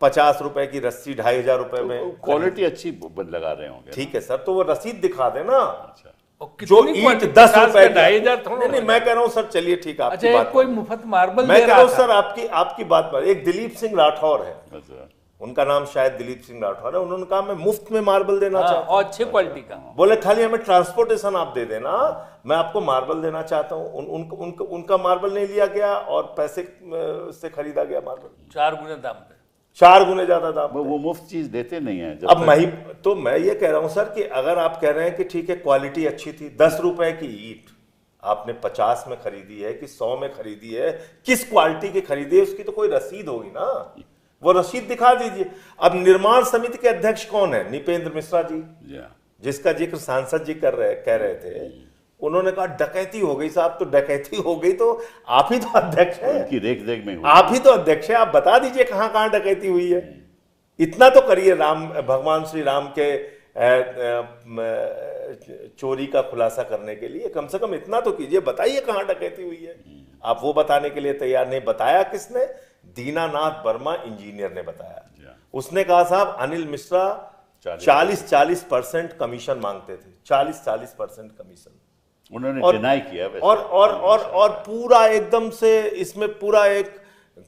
50 रुपए की रस्सी 2,500 रुपए में, क्वालिटी अच्छी लगा रहे होंगे। ठीक है सर, तो वो रसीद दिखा देना। अच्छा, जो ईंट 10 रुपए की, 2,500 थोड़ा। नहीं मैं कह रहा हूं सर, चलिए ठीक है आपकी अच्छा, बात, कोई मुफ्त मार्बल मैं दे कह रहा रहा हूं था। सर आपकी बात पर, एक दिलीप सिंह राठौर है, अच्छा, उनका नाम शायद दिलीप सिंह राठौर है, उन्होंने कहा मैं मुफ्त में मार्बल देना हाँ, चाहता हूं। और अच्छे क्वालिटी का। बोले खाली हमें ट्रांसपोर्टेशन आप दे देना, मैं आपको मार्बल देना चाहता हूं। उनका मार्बल नहीं लिया गया और पैसे से खरीदा गया मार्बल। 4 गुना दाम पे। 4 गुने ज्यादा दाम पे। वो मुफ्त चीज देते नहीं है अब मैं ये कह रहा हूं सर कि अगर आप कह रहे हैं कि ठीक है क्वालिटी अच्छी थी, 10 रुपए की ईंट आपने 50 में खरीदी है कि 100 में खरीदी है, किस क्वालिटी की खरीदी है, उसकी तो कोई रसीद होगी ना, वो रसीद दिखा दीजिए। अब निर्माण समिति के अध्यक्ष कौन है? निपेंद्र मिश्रा जी, जिसका जिक्र सांसद जी कह रहे थे। उन्होंने कहा डकैती हो गई साहब, तो डकैती हो गई तो आप ही तो अध्यक्ष हैं, उनकी देख देख में आप ही तो अध्यक्ष हैं, आप बता दीजिए कहां कहां डकैती हुई है। इतना तो करिए भगवान श्री राम के चोरी का खुलासा करने के लिए, कम से कम इतना तो कीजिए, बताइए कहां डकैती हुई है। आप वो बताने के लिए तैयार नहीं। बताया किसने? दीनानाथ वर्मा इंजीनियर ने बताया। उसने कहा साहब अनिल मिश्रा 40% कमीशन मांगते थे, 40% कमीशन उन्होंने डिनाई किया वैसे। और पूरा एकदम से इसमें पूरा एक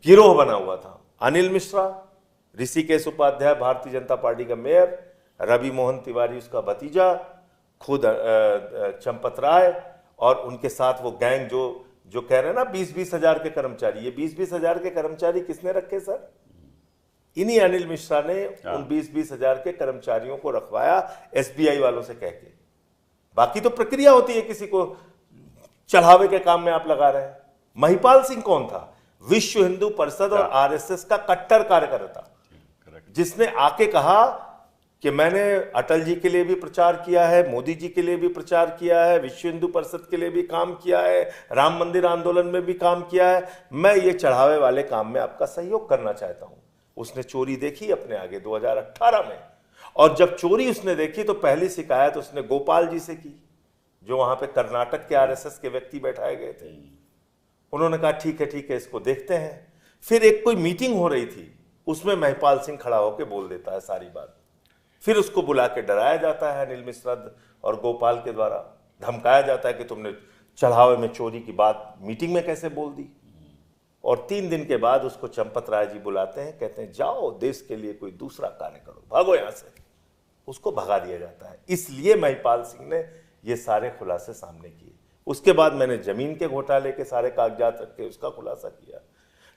गिरोह बना हुआ था। अनिल मिश्रा, ऋषिकेश उपाध्याय भारतीय जनता पार्टी का मेयर, रवि मोहन तिवारी उसका भतीजा, खुद चंपत राय, और उनके साथ वो गैंग जो कह रहे हैं ना 20-20 हजार के कर्मचारी। ये 20-20 हजार के कर्मचारी किसने रखे सर? इन्हीं अनिल मिश्रा ने उन 20-20 हजार के कर्मचारियों को रखवाया एसबीआई वालों से कह के। बाकी तो प्रक्रिया होती है, किसी को चढ़ावे के काम में आप लगा रहे हैं। महिपाल सिंह कौन था? विश्व हिंदू परिषद और आरएसएस का कट्टर कार्यकर्ता, जिसने आके कहा कि मैंने अटल जी के लिए भी प्रचार किया है, मोदी जी के लिए भी प्रचार किया है, विश्व हिंदू परिषद के लिए भी काम किया है, राम मंदिर आंदोलन में भी काम किया है, मैं ये चढ़ावे वाले काम में आपका सहयोग करना चाहता हूं। उसने चोरी देखी अपने आगे 2018 में, और जब चोरी उसने देखी तो पहली शिकायत उसने गोपाल जी से की, जो वहां पे कर्नाटक के आरएसएस के व्यक्ति बैठाए गए थे। उन्होंने कहा ठीक है इसको देखते हैं। फिर एक कोई मीटिंग हो रही थी, उसमें महिपाल सिंह खड़ा होकर बोल देता है सारी बात। फिर उसको बुला के डराया जाता है अनिल मिश्रा और गोपाल के द्वारा, धमकाया जाता है कि तुमने चढ़ावे में चोरी की बात मीटिंग में कैसे बोल दी। और 3 दिन के बाद उसको चंपत राय जी बुलाते हैं, कहते हैं जाओ देश के लिए कोई दूसरा कार्य करो, भागो यहां से। उसको भगा दिया जाता है। इसलिए महिपाल सिंह ने ये सारे खुलासे सामने किए। उसके बाद मैंने जमीन के घोटाले के सारे कागजात रखे, उसका खुलासा किया,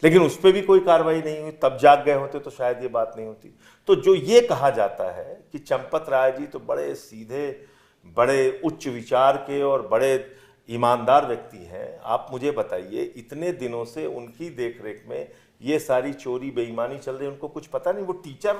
लेकिन उस पर भी कोई कार्रवाई नहीं हुई। तब जाग गए होते तो शायद ये बात नहीं होती। तो जो ये कहा जाता है कि चंपत राय जी तो बड़े सीधे, बड़े उच्च विचार के और बड़े ईमानदार व्यक्ति हैं, आप मुझे बताइए इतने दिनों से उनकी देखरेख में ये सारी चोरी बेईमानी चल रही है, उनको कुछ पता नहीं? वो टीचर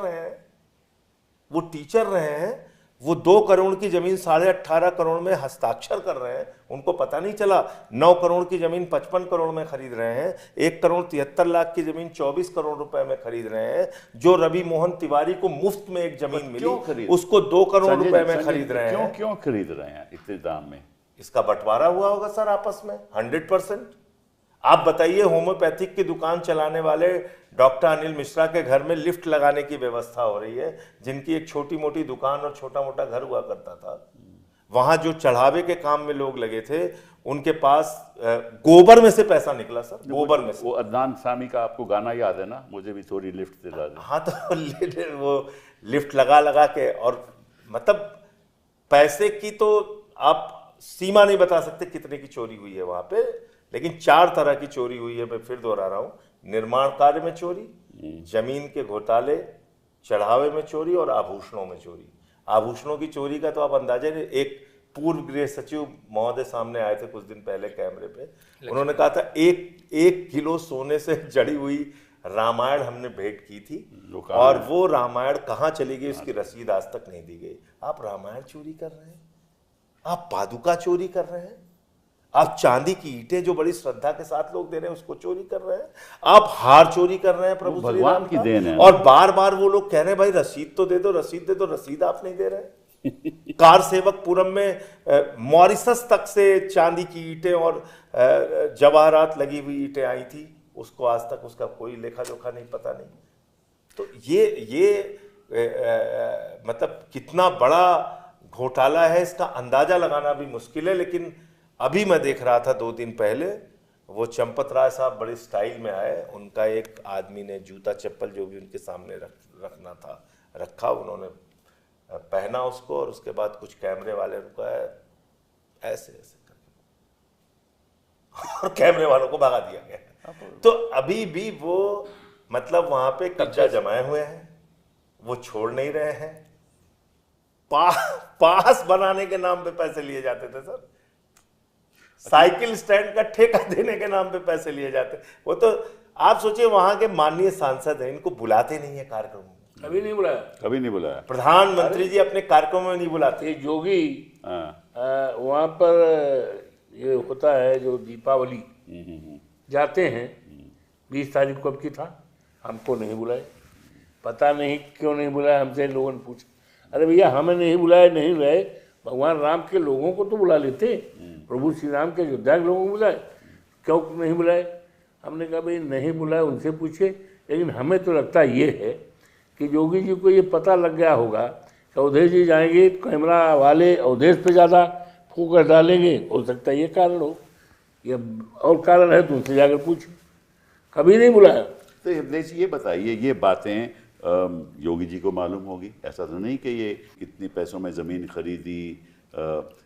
रहे हैं, वो 2 करोड़ की जमीन 18.5 करोड़ में हस्ताक्षर कर रहे हैं, उनको पता नहीं चला? 9 करोड़ की जमीन 55 करोड़ में खरीद रहे हैं, 1 करोड़ 73 लाख की जमीन 24 करोड़ रुपए में खरीद रहे हैं। जो रवि मोहन तिवारी को मुफ्त में एक जमीन मिली, उसको 2 करोड़ रुपए में खरीद रहे हैं। क्यों खरीद रहे हैं इतने दाम में? इसका बंटवारा हुआ होगा सर आपस में 100%। आप बताइए, होम्योपैथिक की दुकान चलाने वाले डॉक्टर अनिल मिश्रा के घर में लिफ्ट लगाने की व्यवस्था हो रही है, जिनकी एक छोटी मोटी दुकान और छोटा मोटा घर हुआ करता था। वहां जो चढ़ावे के काम में लोग लगे थे, उनके पास गोबर में से पैसा निकला सर, गोबर में से। वो अदनान सामी का आपको गाना याद है ना, मुझे भी थोड़ी लिफ्ट दिला दे। हाँ, तो वो लिफ्ट लगा के, और मतलब पैसे की तो आप सीमा नहीं बता सकते कितने की चोरी हुई है वहां पे। लेकिन 4 तरह की चोरी हुई है, मैं फिर दोहरा रहा हूं। निर्माण कार्य में चोरी, जमीन के घोटाले, चढ़ावे में चोरी और आभूषणों में चोरी। आभूषणों की चोरी का तो आप अंदाजा नहीं। एक पूर्व गृह सचिव महोदय सामने आए थे कुछ दिन पहले कैमरे पे, उन्होंने कहा था 1 किलो सोने से जड़ी हुई रामायण हमने भेंट की थी, और वो रामायण कहाँ चली गई उसकी रसीद आज तक नहीं दी गई। आप रामायण चोरी कर रहे हैं, आप पादुका चोरी कर रहे हैं, आप चांदी की ईंटें जो बड़ी श्रद्धा के साथ लोग दे रहे हैं उसको चोरी कर रहे हैं, आप हार चोरी कर रहे हैं प्रभु श्री राम की देन है। और बार बार वो लोग कह रहे हैं भाई रसीद तो दे दो, रसीद दे दो, रसीद आप नहीं दे रहे। कार सेवकपुरम में मॉरिशस तक से चांदी की ईंटें और जवाहरात लगी हुई ईंटें आई थी, उसको आज तक उसका कोई लेखा जोखा नहीं, पता नहीं। तो ये मतलब कितना बड़ा घोटाला है, इसका अंदाजा लगाना भी मुश्किल है। लेकिन अभी मैं देख रहा था 2 दिन पहले, वो चंपत राय साहब बड़े स्टाइल में आए, उनका एक आदमी ने जूता चप्पल जो भी उनके सामने रखना था रखा, उन्होंने पहना उसको, और उसके बाद कुछ कैमरे वाले रुका है ऐसे करके, और कैमरे वालों को भगा दिया गया। तो अभी भी वो मतलब वहां पे कब्जा जमाए हुए हैं, वो छोड़ नहीं रहे हैं। पास बनाने के नाम पे पैसे लिए जाते थे सर, साइकिल स्टैंड का ठेका देने के नाम पे पैसे लिए जाते। वो तो आप सोचिए, वहां के माननीय सांसद हैं, इनको बुलाते नहीं है कार्यक्रमों में, कभी नहीं बुलाया, कभी नहीं बुलाया। प्रधानमंत्री जी अपने कार्यक्रमों में नहीं बुलाते। ये जोगी हाँ। वहाँ पर ये होता है जो दीपावली जाते हैं, 20 तारीख को अब की था, हमको नहीं बुलाए, पता नहीं क्यों नहीं बुलाया। हमसे लोगों ने पूछा, अरे भैया हमें नहीं बुलाए, नहीं बुलाए, भगवान राम के लोगों को तो बुला लेते, प्रभु श्री राम के अयोध्या के लोगों को बुलाए, क्यों नहीं बुलाए? हमने कहा भाई नहीं बुलाए, उनसे पूछे। लेकिन हमें तो लगता ये है कि योगी जी को ये पता लग गया होगा कि अवधेश जी जाएंगे तो कैमरा वाले अवधेश पे ज़्यादा फोकस डालेंगे, हो सकता है ये कारण हो, या और कारण है तो उनसे जाकर पूछे। कभी नहीं बुलाया। तो अवधेश जी ये बताइए, ये बातें योगी जी को मालूम होगी? ऐसा तो नहीं कि ये इतनी पैसों में ज़मीन खरीदी,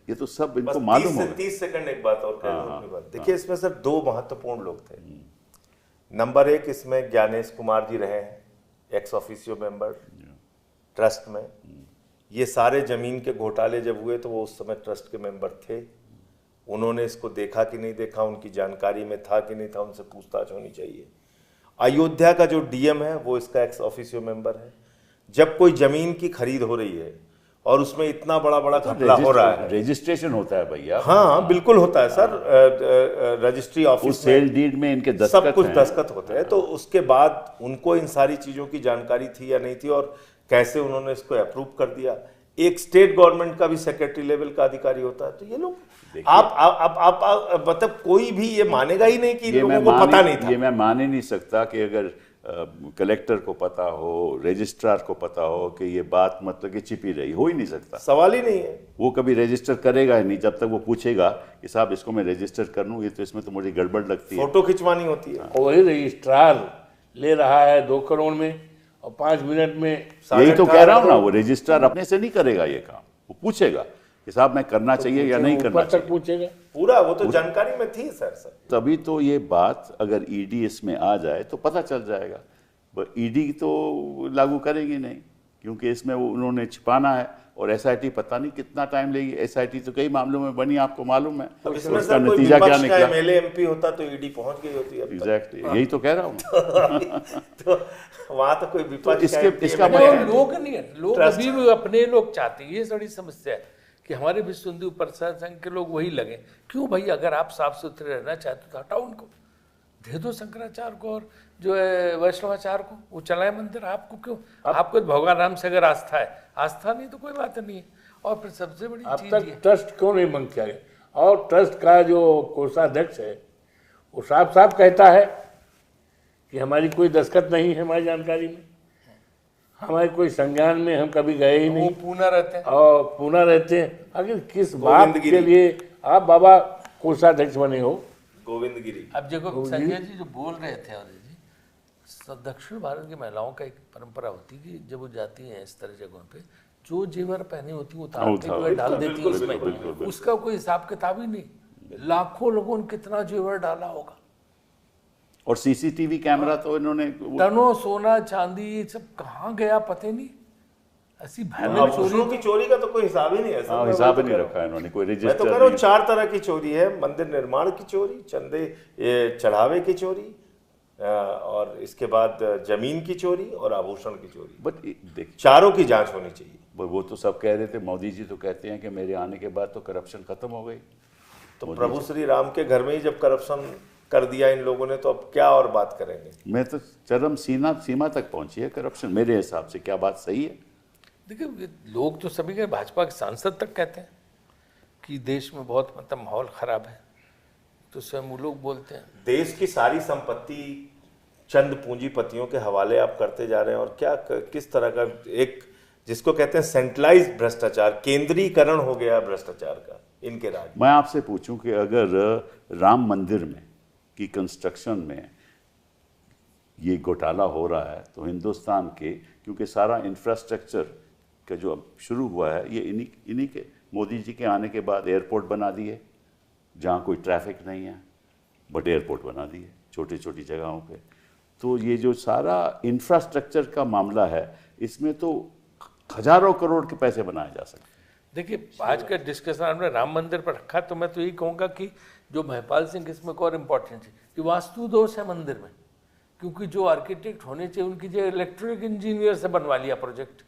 ये तो सब इनको मालूम होगा। 30 सेकंड एक बात और कह दूं अपनी बात। देखिए, इसमें सर 2 महत्वपूर्ण लोग थे। नंबर 1, इसमें ज्ञानेश कुमार जी रहे हैं, एक्स ऑफिशियो मेंबर ट्रस्ट में। ये सारे जमीन के घोटाले जब हुए तो वो उस समय ट्रस्ट के मेंबर थे। उन्होंने इसको देखा कि नहीं देखा, उनकी जानकारी में था कि नहीं था, उनसे पूछताछ होनी चाहिए। अयोध्या का जो डीएम है वो इसका एक्स ऑफिशियो मेंबर है। जब कोई जमीन की खरीद हो रही है और उसमें इतना बड़ा बड़ा घपला हो रहा है, रजिस्ट्रेशन होता है भैया। हाँ बिल्कुल होता है sir, registry office sale deed में इनके दस्तखत सब कुछ दस्तखत होते हैं। तो उसके बाद उनको इन सारी चीजों की जानकारी थी या नहीं थी, और कैसे उन्होंने इसको अप्रूव कर दिया। एक स्टेट गवर्नमेंट का भी सेक्रेटरी लेवल का अधिकारी होता है। तो ये लोग आप मतलब कोई भी ये मानेगा ही नहीं कि लोगों को पता नहीं था। ये मैं मान ही नहीं सकता कि अगर कलेक्टर को पता हो, रजिस्ट्रार को पता हो कि ये बात मतलब कि छिपी रही, हो ही नहीं सकता। सवाल ही नहीं है। वो कभी रजिस्टर करेगा ही नहीं जब तक वो पूछेगा कि साहब इसको मैं रजिस्टर कर लूँ, ये तो इसमें तो मुझे गड़बड़ लगती है। फोटो खिंचवानी होती है। और वही रजिस्ट्रार ले रहा है 2 करोड़ में और 5 मिनट में। यही तो कह रहा हूँ ना, वो रजिस्ट्रार अपने से नहीं करेगा ये काम, वो पूछेगा कि साहब मैं करना चाहिए या नहीं करना चाहिए, पूछेगा पूरा। वो तो जानकारी में थी सर। तभी तो ये बात अगर ईडी इसमें आ जाए तो पता चल जाएगा। ईडी तो लागू करेंगे नहीं, क्योंकि इसमें वो उन्होंने छिपाना है। और एसआईटी पता नहीं कितना टाइम लेगी। एसआईटी तो कई मामलों में बनी, आपको मालूम है। अब इसमें उसका सर कोई नतीजा क्या विपक्ष का निकला? एमएलए एमपी होता तो ईडी पहुंच गई होती है। एग्जैक्टली, यही तो कह रहा हूँ। तो वहां तो कोई विपक्ष इसका लोग नहीं है, लोग अभी भी अपने लोग चाहते हैं। ये बड़ी समस्या है कि हमारे विश्व हिंदू परिषद संघ के लोग वही लगे। क्यों भाई, अगर आप साफ सुथरे रहना चाहते तो हटाओ उनको, दे दो शंकराचार्य को और जो है वैष्णवाचार्य को, वो चलाए मंदिर। आपको क्यों? आपको भगवान राम से अगर आस्था है, आस्था नहीं तो कोई बात नहीं है। और फिर सबसे बड़ी अब चीज तक ट्रस्ट क्यों नहीं बंद किया गया? और ट्रस्ट का जो कोषाध्यक्ष है वो साफ साफ कहता है कि हमारी कोई दस्तखत नहीं है हमारी जानकारी में, हमारे कोई संज्ञान में हम कभी गए ही नहीं। पूना रहते हैं और पूना रहते हैं। आखिर किस बात के लिए आप बाबा कोषाध्यक्ष बने हो? गोविंद गिरी। अब देखो संजय जी जो बोल रहे थे, अवधेश जी, दक्षिण भारत की महिलाओं का एक परंपरा होती है कि जब वो जाती हैं इस तरह जगहों पे, जो जेवर पहनी होती है उतार के डाल देती है उसमें, उसका कोई हिसाब किताब ही नहीं। लाखों लोगों ने कितना जेवर डाला होगा। और सीसीटीवी कैमरा तो इन्होंने टनों सोना चांदी ये सब कहाँ गया पता नहीं। ऐसी भयानक आभूषणों की चोरी का तो कोई हिसाब ही नहीं है सर। हिसाब ही नहीं रखा है इन्होंने, कोई मैं तो रजिस्टर कह रहा हूँ नहीं। 4 तरह की चोरी है। मंदिर निर्माण की चोरी, चंदे ये चढ़ावे की चोरी, और इसके बाद जमीन की चोरी और आभूषण की चोरी। बट देखिए, चारों की जांच होनी चाहिए। वो तो सब कह रहे थे, मोदी जी तो कहते हैं कि मेरे आने के बाद तो करप्शन खत्म हो गई। तो प्रभु श्री राम के घर में ही जब करप्शन कर दिया इन लोगों ने, तो अब क्या और बात करेंगे? मैं तो चरम सीमा तक पहुंची है करप्शन मेरे हिसाब से। क्या बात सही है? देखिए, लोग तो सभी के, भाजपा के सांसद तक कहते हैं कि देश में बहुत मतलब माहौल खराब है, तो स्वयं वो लोग बोलते हैं। देश की सारी संपत्ति चंद पूंजीपतियों के हवाले आप करते जा रहे हैं। और क्या किस तरह का एक, जिसको कहते हैं सेंट्रलाइज भ्रष्टाचार, केंद्रीकरण हो गया भ्रष्टाचार का इनके राज। मैं आपसे पूछूं कि अगर राम मंदिर में की कंस्ट्रक्शन में ये घोटाला हो रहा है तो हिंदुस्तान के, क्योंकि सारा इंफ्रास्ट्रक्चर का जो अब शुरू हुआ है ये इन्हीं के, मोदी जी के आने के बाद एयरपोर्ट बना दिए जहाँ कोई ट्रैफिक नहीं है, बट एयरपोर्ट बना दिए छोटी छोटी जगहों पे। तो ये जो सारा इंफ्रास्ट्रक्चर का मामला है, इसमें तो हजारों करोड़ के पैसे बनाए जा सकते हैं। देखिए, आज का डिस्कशन हमने राम मंदिर पर रखा, तो मैं तो यही कहूँगा कि जो महिपाल सिंह इसमें एक और इम्पोर्टेंट है कि वास्तु दोष है मंदिर में, क्योंकि जो आर्किटेक्ट होने चाहिए उनकी जो इलेक्ट्रिक इंजीनियर से बनवा लिया प्रोजेक्ट,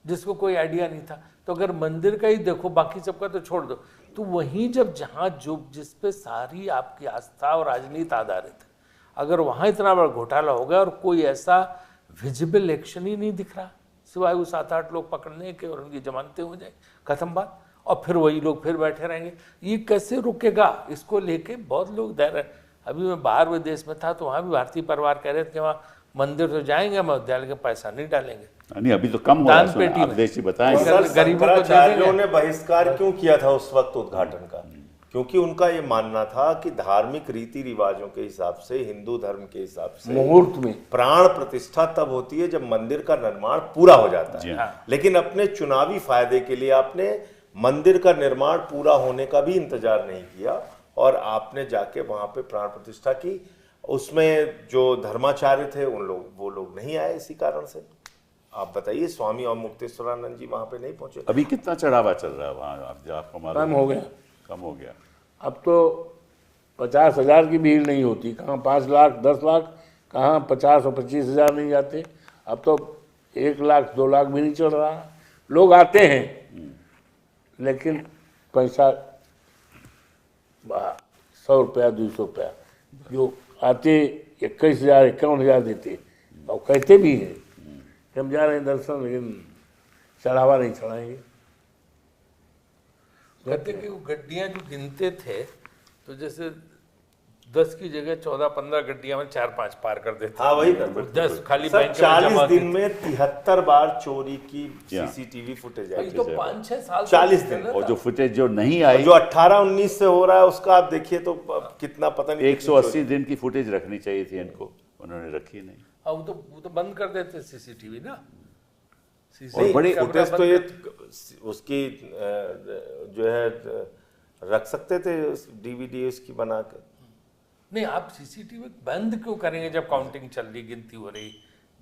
जिसको कोई आइडिया नहीं था। तो अगर मंदिर का ही देखो, बाकी सबका तो छोड़ दो, तो वहीं जब जहाँ जो जिस पे सारी आपकी आस्था और राजनीति आधारित है, अगर वहाँ इतना बड़ा घोटाला हो गया और कोई ऐसा विजिबल एक्शन ही नहीं दिख रहा सिवाय वो 7-8 लोग पकड़ने के और उनकी जमानतें हो जाए, खत्म बात, और फिर वही लोग फिर बैठे रहेंगे, ये कैसे रुकेगा? इसको लेके बहुत लोग धैर्य। अभी मैं बाहर विदेश में था तो वहाँ भी भारतीय परिवार कह रहे थे कि वहाँ मंदिर तो जाएंगे, मैं के पैसा नहीं डालेंगे। नहीं, अभी तो कम हो रहा है, आप देखिए बताएं। शंकराचार्यों ने बहिष्कार क्यों किया था उस वक्त उद्घाटन का? क्योंकि उनका ये मानना था कि धार्मिक रीति रिवाजों के हिसाब से, हिंदू धर्म के हिसाब से मुहूर्त में प्राण प्रतिष्ठा तब होती है जब मंदिर का निर्माण पूरा हो जाता है। हाँ। लेकिन अपने चुनावी फायदे के लिए आपने मंदिर का निर्माण पूरा होने का भी इंतजार नहीं किया और आपने जाके वहां पे प्राण प्रतिष्ठा की। उसमें जो धर्माचार्य थे वो लोग नहीं आए इसी कारण से। आप बताइए, स्वामी और मुक्तेश्वरानंद जी वहां पे नहीं पहुंचे। अभी कितना चढ़ावा चल रहा है वहाँ, आपको मालूम? कम हो गया, कम हो गया। अब तो 50,000 की भीड़ नहीं होती, कहाँ 5 लाख 10 लाख, कहाँ 50 और 25,000 नहीं जाते। अब तो 1 लाख 2 लाख भी नहीं चल रहा। लोग आते हैं लेकिन पैसा 100 रुपया 200 रुपया, जो आते 21,000 51,000 देते और कहते भी हैं कि हम जा रहे हैं दर्शन, लेकिन चढ़ावा नहीं चढ़ाएंगे। कहते कि वो गड्डियां जो गिनते थे, तो जैसे 10 की जगह 14-15 गड्डियां में 4-5 पार कर देते। हाँ, वही 10 खाली सर, बैंक 40 दिन में 73 बार चोरी की सीसीटीवी फुटेज आई। तो 5-6 साल 40 दिन। और जो फुटेज जो नहीं आई, जो 18-19 से हो रहा है उसका आप देखिए तो कितना पता नहीं। 180 दिन की फुटेज रखनी चाहिए थी इनको, उन्होंने रखी नहीं। हाँ, वो तो बंद कर देते सीसीटीवी ना। और बड़ी फुटेज तो ये उसकी जो है रख सकते थे, डीवीडी उसकी बना कर। नहीं, आप सीसीटीवी बंद क्यों करेंगे जब काउंटिंग चल रही, गिनती हो रही?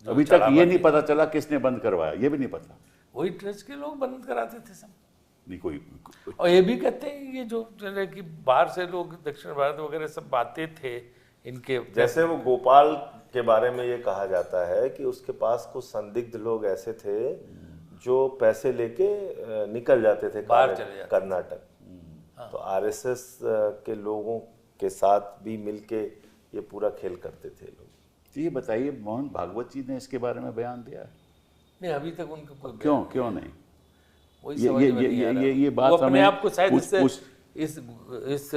अभी तक ये नहीं पता चला किसने बंद करवाया, ये भी नहीं पता। वही ट्रस्ट के लोग बंद कराते थे सब। नहीं कोई। और ये भी कहते हैं ये जो कि बाहर से लोग, दक्षिण भारत वगैरह सब आते थे इनके, जैसे वो गोपाल के बारे में ये कहा जाता है कि उसके पास कुछ संदिग्ध लोग ऐसे थे जो पैसे लेके निकल जाते थे बाहर चले जाते कर्नाटक। तो आरएसएस के लोगों के साथ भी मिलके ये पूरा खेल करते थे लोग। तो ये बताइए, मोहन भागवत जी ने इसके बारे में बयान दिया है? नहीं, अभी तक उनका कोई क्यों नहीं? वही समझ में नहीं आ रहा। ये बात वो अपने हमें आप को शायद इस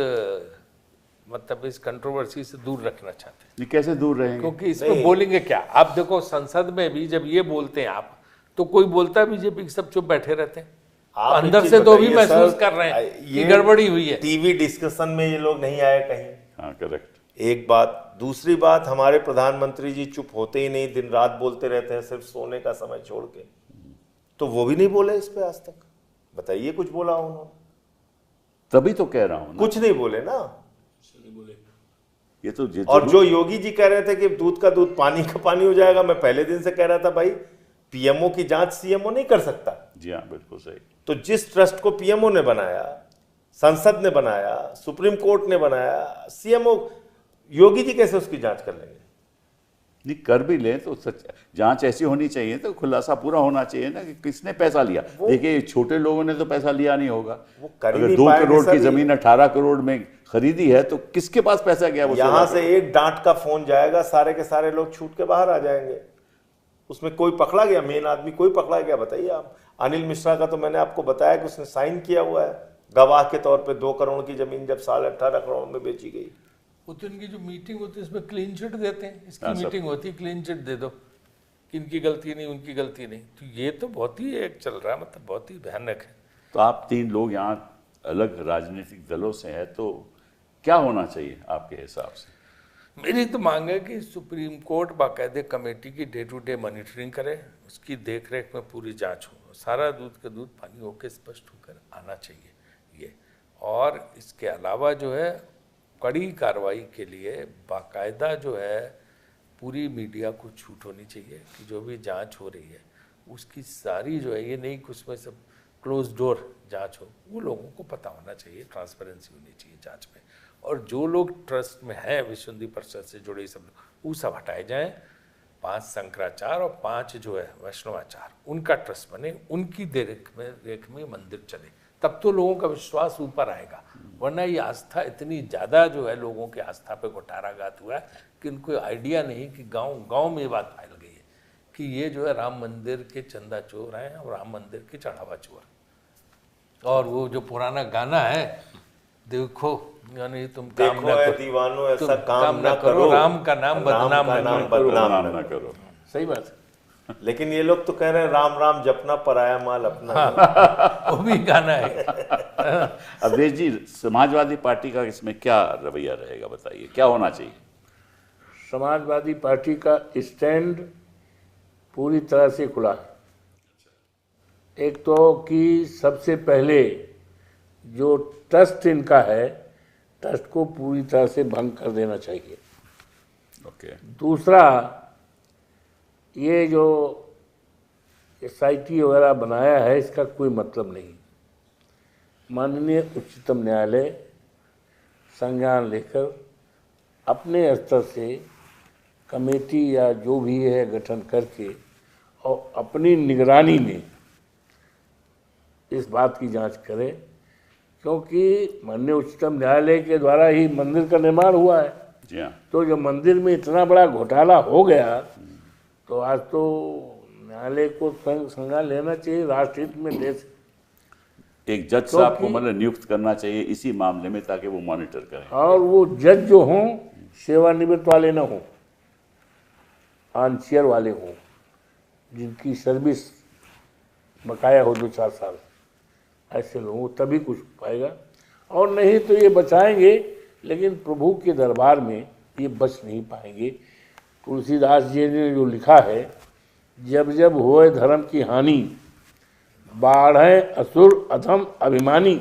मतलब इस कंट्रोवर्सी से दूर रखना चाहते हैं। ये कैसे दूर रहेंगे? क्योंकि इसमें बोलेंगे क्या? आप देखो, संसद में भी जब ये बोलते हैं आप, तो कोई बोलता है बीजेपी, सब चुप बैठे रहते हैं। अंदर से तो भी महसूस कर रहे हैं कि गड़बड़ी हुई है। टीवी डिस्कशन में ये लोग नहीं आए कहीं। हाँ, करेक्ट। एक बात। दूसरी बात, हमारे प्रधानमंत्री जी चुप होते ही नहीं, दिन रात बोलते रहते हैं, सिर्फ सोने का समय छोड़ के। तो वो भी नहीं बोले इस पे आज तक। बताइए, कुछ बोला उन्होंने? तभी तो कह रहा हूँ, कुछ नहीं बोले ना। ये तो और जो योगी जी कह रहे थे कि दूध का दूध पानी का पानी हो जाएगा, मैं पहले दिन से कह रहा था भाई, पीएमओ की जांच सीएमओ नहीं कर सकता। जी हाँ, बिल्कुल सही। तो जिस ट्रस्ट को पीएमओ ने बनाया, संसद ने बनाया, सुप्रीम कोर्ट ने बनाया, सीएमओ योगी जी कैसे उसकी जांच कर लेंगे? नहीं, कर भी ले तो सच जांच ऐसी होनी चाहिए, तो खुलासा पूरा होना चाहिए ना कि किसने पैसा लिया। देखिए, छोटे लोगों ने तो पैसा लिया नहीं होगा। अगर 2 करोड़ की जमीन 18 करोड़ में खरीदी है तो किसके पास पैसा गया? वो यहां से एक डांट का फोन जाएगा, सारे के सारे लोग छूट के बाहर आ जाएंगे। उसमें कोई पकड़ा गया? मेन आदमी कोई पकड़ा गया? बताइए आप। अनिल मिश्रा का तो मैंने आपको बताया कि उसने साइन किया हुआ है गवाह के तौर पे 2 करोड़ की जमीन जब 18.5 करोड़ में बेची गई। वो तो इनकी जो मीटिंग होती है उसमें क्लीन चिट देते हैं। इसकी मीटिंग होती है, क्लीन चिट दे दो कि इनकी गलती नहीं, उनकी गलती नहीं। तो ये तो बहुत ही एक चल रहा है, मतलब बहुत ही भयानक है। तो आप 3 लोग यहाँ अलग राजनीतिक दलों से हैं, तो क्या होना चाहिए आपके हिसाब से? मेरी तो मांग है कि सुप्रीम कोर्ट बाकायदे कमेटी की डे टू डे मॉनिटरिंग करे, उसकी देखरेख में पूरी जांच हो, सारा दूध का दूध पानी होकर स्पष्ट होकर आना चाहिए ये। और इसके अलावा जो है, कड़ी कार्रवाई के लिए बाकायदा जो है पूरी मीडिया को छूट होनी चाहिए कि जो भी जांच हो रही है उसकी सारी जो है, ये नहीं कि उसमें सब क्लोज डोर जांच हो, वो लोगों को पता होना चाहिए, ट्रांसपेरेंसी होनी चाहिए जांच में। और जो लोग ट्रस्ट में हैं विश्व हिंदू परिषद से जुड़े सब लोग, वो सब हटाए जाएं। 5 शंकराचार्य और 5 जो है वैष्णवाचार्य, उनका ट्रस्ट बने, उनकी देख में मंदिर चले, तब तो लोगों का विश्वास ऊपर आएगा। वरना ये आस्था इतनी ज़्यादा जो है, लोगों की आस्था पे कुठाराघात हुआ है कि उनको आइडिया नहीं कि गांव में ये बात फैल गई है कि ये जो है राम मंदिर के चंदा चोर हैं और राम मंदिर के चढ़ावा चोर। और वो जो पुराना गाना है, देखो यानी तुम काम देखो ना है करो, दीवानों ऐसा तुम काम ना करो, राम का नाम बदनाम का ना नाम करो। बदनाम ना करो। सही बात है। लेकिन ये लोग तो कह रहे हैं राम राम जपना पराया माल अपना। वो भी गाना है। अवधेश जी, समाजवादी पार्टी का इसमें क्या रवैया रहेगा, बताइए क्या होना चाहिए? समाजवादी पार्टी का स्टैंड पूरी तरह से खुला है। एक तो कि सबसे पहले जो ट्रस्ट इनका है, ट्रस्ट को पूरी तरह से भंग कर देना चाहिए। ओके। दूसरा, ये जो SIT वगैरह बनाया है, इसका कोई मतलब नहीं। माननीय उच्चतम न्यायालय संज्ञान लेकर अपने स्तर से कमेटी या जो भी है गठन करके और अपनी निगरानी में इस बात की जांच करे, क्योंकि माननीय उच्चतम न्यायालय के द्वारा ही मंदिर का निर्माण हुआ है। जी हाँ। तो जब मंदिर में इतना बड़ा घोटाला हो गया तो आज तो न्यायालय को संज्ञान लेना चाहिए, राष्ट्रहित में देश। एक जज साहब को मतलब नियुक्त करना चाहिए इसी मामले में, ताकि वो मॉनिटर करें। और वो जज जो हों सेवानिवृत्त वाले ना हों, आनचेयर वाले हों, जिनकी सर्विस बकाया हो 2-4 साल, ऐसे लोगों तभी कुछ पाएगा। और नहीं तो ये बचाएंगे, लेकिन प्रभु के दरबार में ये बच नहीं पाएंगे। तुलसीदास जी ने जो लिखा है, जब जब होए धर्म की हानि, बाढ़े असुर अधम अभिमानी,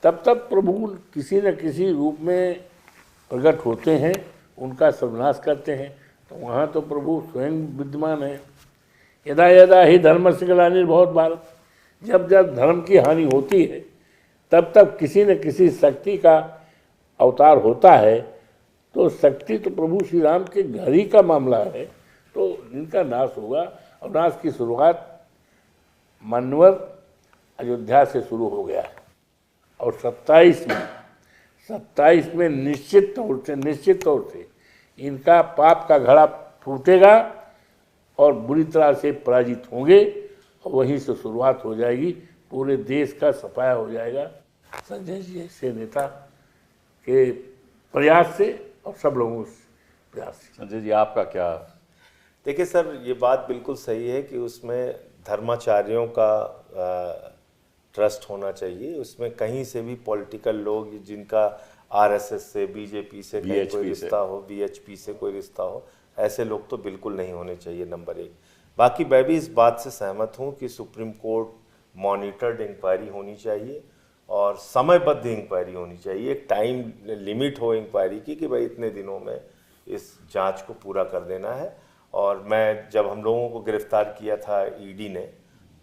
तब तब प्रभु किसी न किसी रूप में प्रकट होते हैं, उनका सर्वनाश करते हैं। तो वहाँ तो प्रभु स्वयं विद्यमान है। यदा यदा ही धर्म से ग्लानिर्भवति भारत, जब जब धर्म की हानि होती है तब तब किसी न किसी शक्ति का अवतार होता है। तो शक्ति तो प्रभु श्री राम के घर ही का मामला है, तो इनका नाश होगा। और नाश की शुरुआत मनवर अयोध्या से शुरू हो गया है। और 27 में निश्चित तौर से इनका पाप का घड़ा फूटेगा और बुरी तरह से पराजित होंगे, और वहीं से शुरुआत हो जाएगी, पूरे देश का सफाया हो जाएगा संजय जी से नेता के प्रयास से और सब लोगों के प्रयास से। संजय जी, आपका क्या? देखिए सर, ये बात बिल्कुल सही है कि उसमें धर्माचार्यों का ट्रस्ट होना चाहिए। उसमें कहीं से भी पॉलिटिकल लोग जिनका RSS से, BJP से कहीं कोई रिश्ता हो, BHP से कोई रिश्ता हो, ऐसे लोग तो बिल्कुल नहीं होने चाहिए, नंबर 1। बाकी मैं भी इस बात से सहमत हूँ कि सुप्रीम कोर्ट मॉनिटर्ड इंक्वायरी होनी चाहिए और समयबद्ध इंक्वायरी होनी चाहिए। एक टाइम लिमिट हो इंक्वायरी की कि भाई इतने दिनों में इस जांच को पूरा कर देना है। और मैं जब हम लोगों को गिरफ्तार किया था ED ने,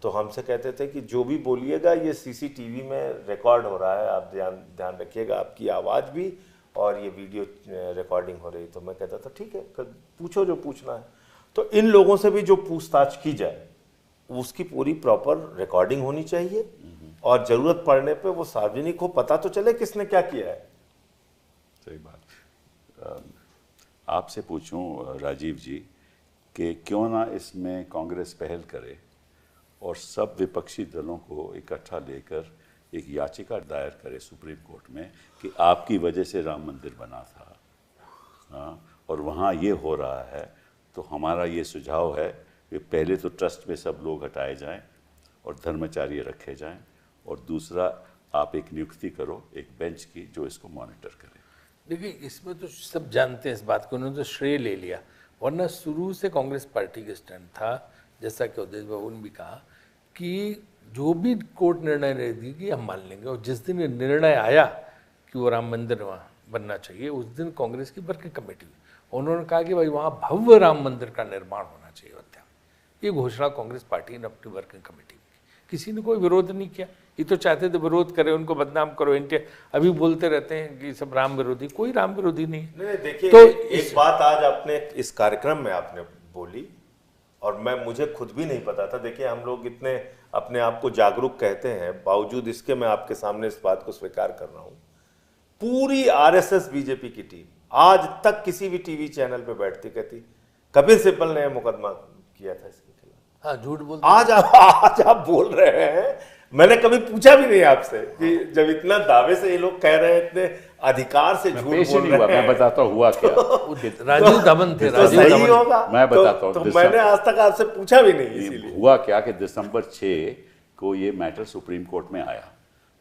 तो हमसे कहते थे कि जो भी बोलिएगा ये CCTV में रिकॉर्ड हो रहा है, आप ध्यान रखिएगा, आपकी आवाज़ भी और ये वीडियो रिकॉर्डिंग हो रही। तो मैं कहता था ठीक है, पूछो जो पूछना है। तो इन लोगों से भी जो पूछताछ की जाए उसकी पूरी प्रॉपर रिकॉर्डिंग होनी चाहिए और ज़रूरत पड़ने पे वो सार्वजनिक हो, पता तो चले किसने क्या किया है। सही बात। आपसे पूछूं राजीव जी कि क्यों ना इसमें कांग्रेस पहल करे और सब विपक्षी दलों को इकट्ठा लेकर एक याचिका दायर करे सुप्रीम कोर्ट में कि आपकी वजह से राम मंदिर बना था, हाँ, और वहाँ ये हो रहा है। तो हमारा ये सुझाव है कि पहले तो ट्रस्ट में सब लोग हटाए जाएं और धर्माचार्य रखे जाएं, और दूसरा आप एक नियुक्ति करो एक बेंच की जो इसको मॉनिटर करे। देखिए, इसमें तो सब जानते हैं इस बात को, उन्होंने तो श्रेय ले लिया, वरना शुरू से कांग्रेस पार्टी का स्टैंड था, जैसा कि अवधेश बाबू ने भी कहा कि जो भी कोर्ट निर्णय देगी हम मान लेंगे। और जिस दिन ये निर्णय आया कि वो राम मंदिर वहाँ बनना चाहिए। उस दिन कांग्रेस की वर्किंग कमेटी हुई, उन्होंने कहा कि भाई वहाँ भव्य राम मंदिर का निर्माण होना चाहिए अयोध्या। ये घोषणा कांग्रेस पार्टी ने अपनी वर्किंग कमेटी में की, किसी ने कोई विरोध नहीं किया। ये तो चाहते थे विरोध करें, उनको बदनाम करो, इंडिया अभी बोलते रहते हैं कि सब राम विरोधी, कोई राम विरोधी नहीं। नहीं देखिए, तो एक बात आज आपने इस कार्यक्रम में आपने बोली और मुझे खुद भी नहीं पता था। देखिए, हम लोग इतने अपने आप को जागरूक कहते हैं, बावजूद इसके मैं आपके सामने इस बात को स्वीकार कर रहा हूं, पूरी आरएसएस बीजेपी की टीम आज तक किसी भी टीवी चैनल पे बैठती कहती कपिल सिब्बल ने मुकदमा किया था इसके खिलाफ। हाँ, झूठ बोलते। आज आप बोल रहे हैं, मैंने कभी पूछा भी नहीं आपसे कि जब इतना दावे से ये लोग कह रहे हैं, इतने अधिकार से झूठ बोल रहे हैं। मैं बताता हूँ हुआ क्या। राजीव धवन थे, तो राजीव सही धवन। होगा। मैं बताता हूँ। तो मैंने आज तक आपसे पूछा भी नहीं, इसीलिए हुआ क्या कि दिसंबर 6 को ये मैटर सुप्रीम कोर्ट में आया,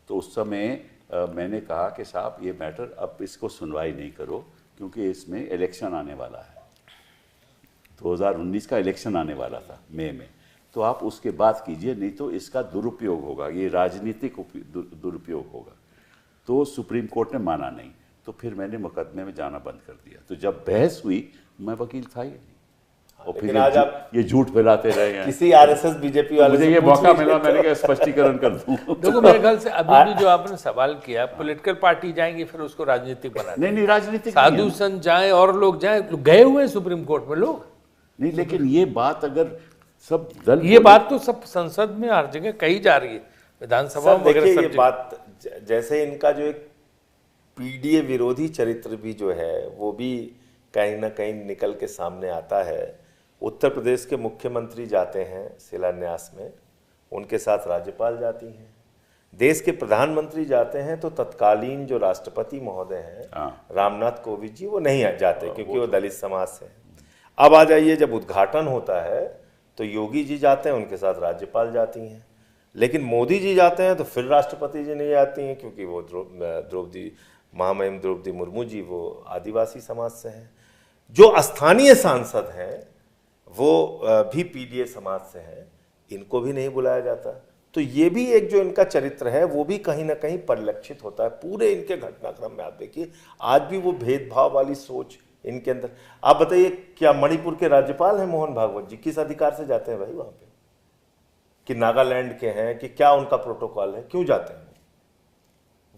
तो उस समय मैंने कहा कि साहब ये मैटर अब इसको सुनवाई नहीं करो, क्योंकि इसमें इलेक्शन आने वाला है, 2019 का इलेक्शन आने वाला था मई में, तो आप उसके बाद कीजिए, नहीं तो इसका दुरुपयोग होगा, ये राजनीतिक दुरुपयोग होगा। तो सुप्रीम कोर्ट ने माना नहीं, तो फिर मैंने मुकदमे में जाना बंद कर दिया। तो जब बहस हुई, मैं वकील था ही नहीं, और फिर आज आप ये झूठ फैलाते रहे हैं। किसी आरएसएस बीजेपी वाले मुझे ये मौका मिला, मैंने कहा स्पष्टीकरण कर दूं। देखो, मेरे ख्याल से अभी भी जो आपने सवाल किया, पॉलिटिकल पार्टी जाएंगी फिर उसको राजनीतिक बना देंगे। नहीं राजनीतिक साधु संत जाए और लोग जाए, गए हुए हैं सुप्रीम कोर्ट में लोग। नहीं, लेकिन ये बात अगर सब दल, ये बात तो सब संसद में हर जगह कही जा रही है, विधानसभा में देखिए सब ये जगह। बात जैसे इनका जो एक पीडीए विरोधी चरित्र भी जो है वो भी कहीं ना कहीं निकल के सामने आता है। उत्तर प्रदेश के मुख्यमंत्री जाते हैं शिलान्यास में, उनके साथ राज्यपाल जाती हैं। देश के प्रधानमंत्री जाते हैं तो तत्कालीन जो राष्ट्रपति महोदय हैं रामनाथ कोविंद जी, वो नहीं जाते क्योंकि वो दलित समाज से हैं। अब आ जाइए, जब उद्घाटन होता है तो योगी जी जाते हैं, उनके साथ राज्यपाल जाती हैं। लेकिन मोदी जी जाते हैं तो फिर राष्ट्रपति जी नहीं जाती हैं, क्योंकि वो महामहिम द्रौपदी मुर्मू जी वो आदिवासी समाज से हैं। जो स्थानीय सांसद हैं वो भी पीडीए समाज से हैं, इनको भी नहीं बुलाया जाता। तो ये भी एक जो इनका चरित्र है वो भी कहीं ना कहीं परिलक्षित होता है पूरे इनके घटनाक्रम में। आप देखिए, आज भी वो भेदभाव वाली सोच इनके अंदर। आप बताइए, क्या मणिपुर के राज्यपाल हैं मोहन भागवत जी, किस अधिकार से जाते हैं भाई वहां पे? कि नागालैंड के हैं, कि क्या उनका प्रोटोकॉल है, क्यों जाते हैं?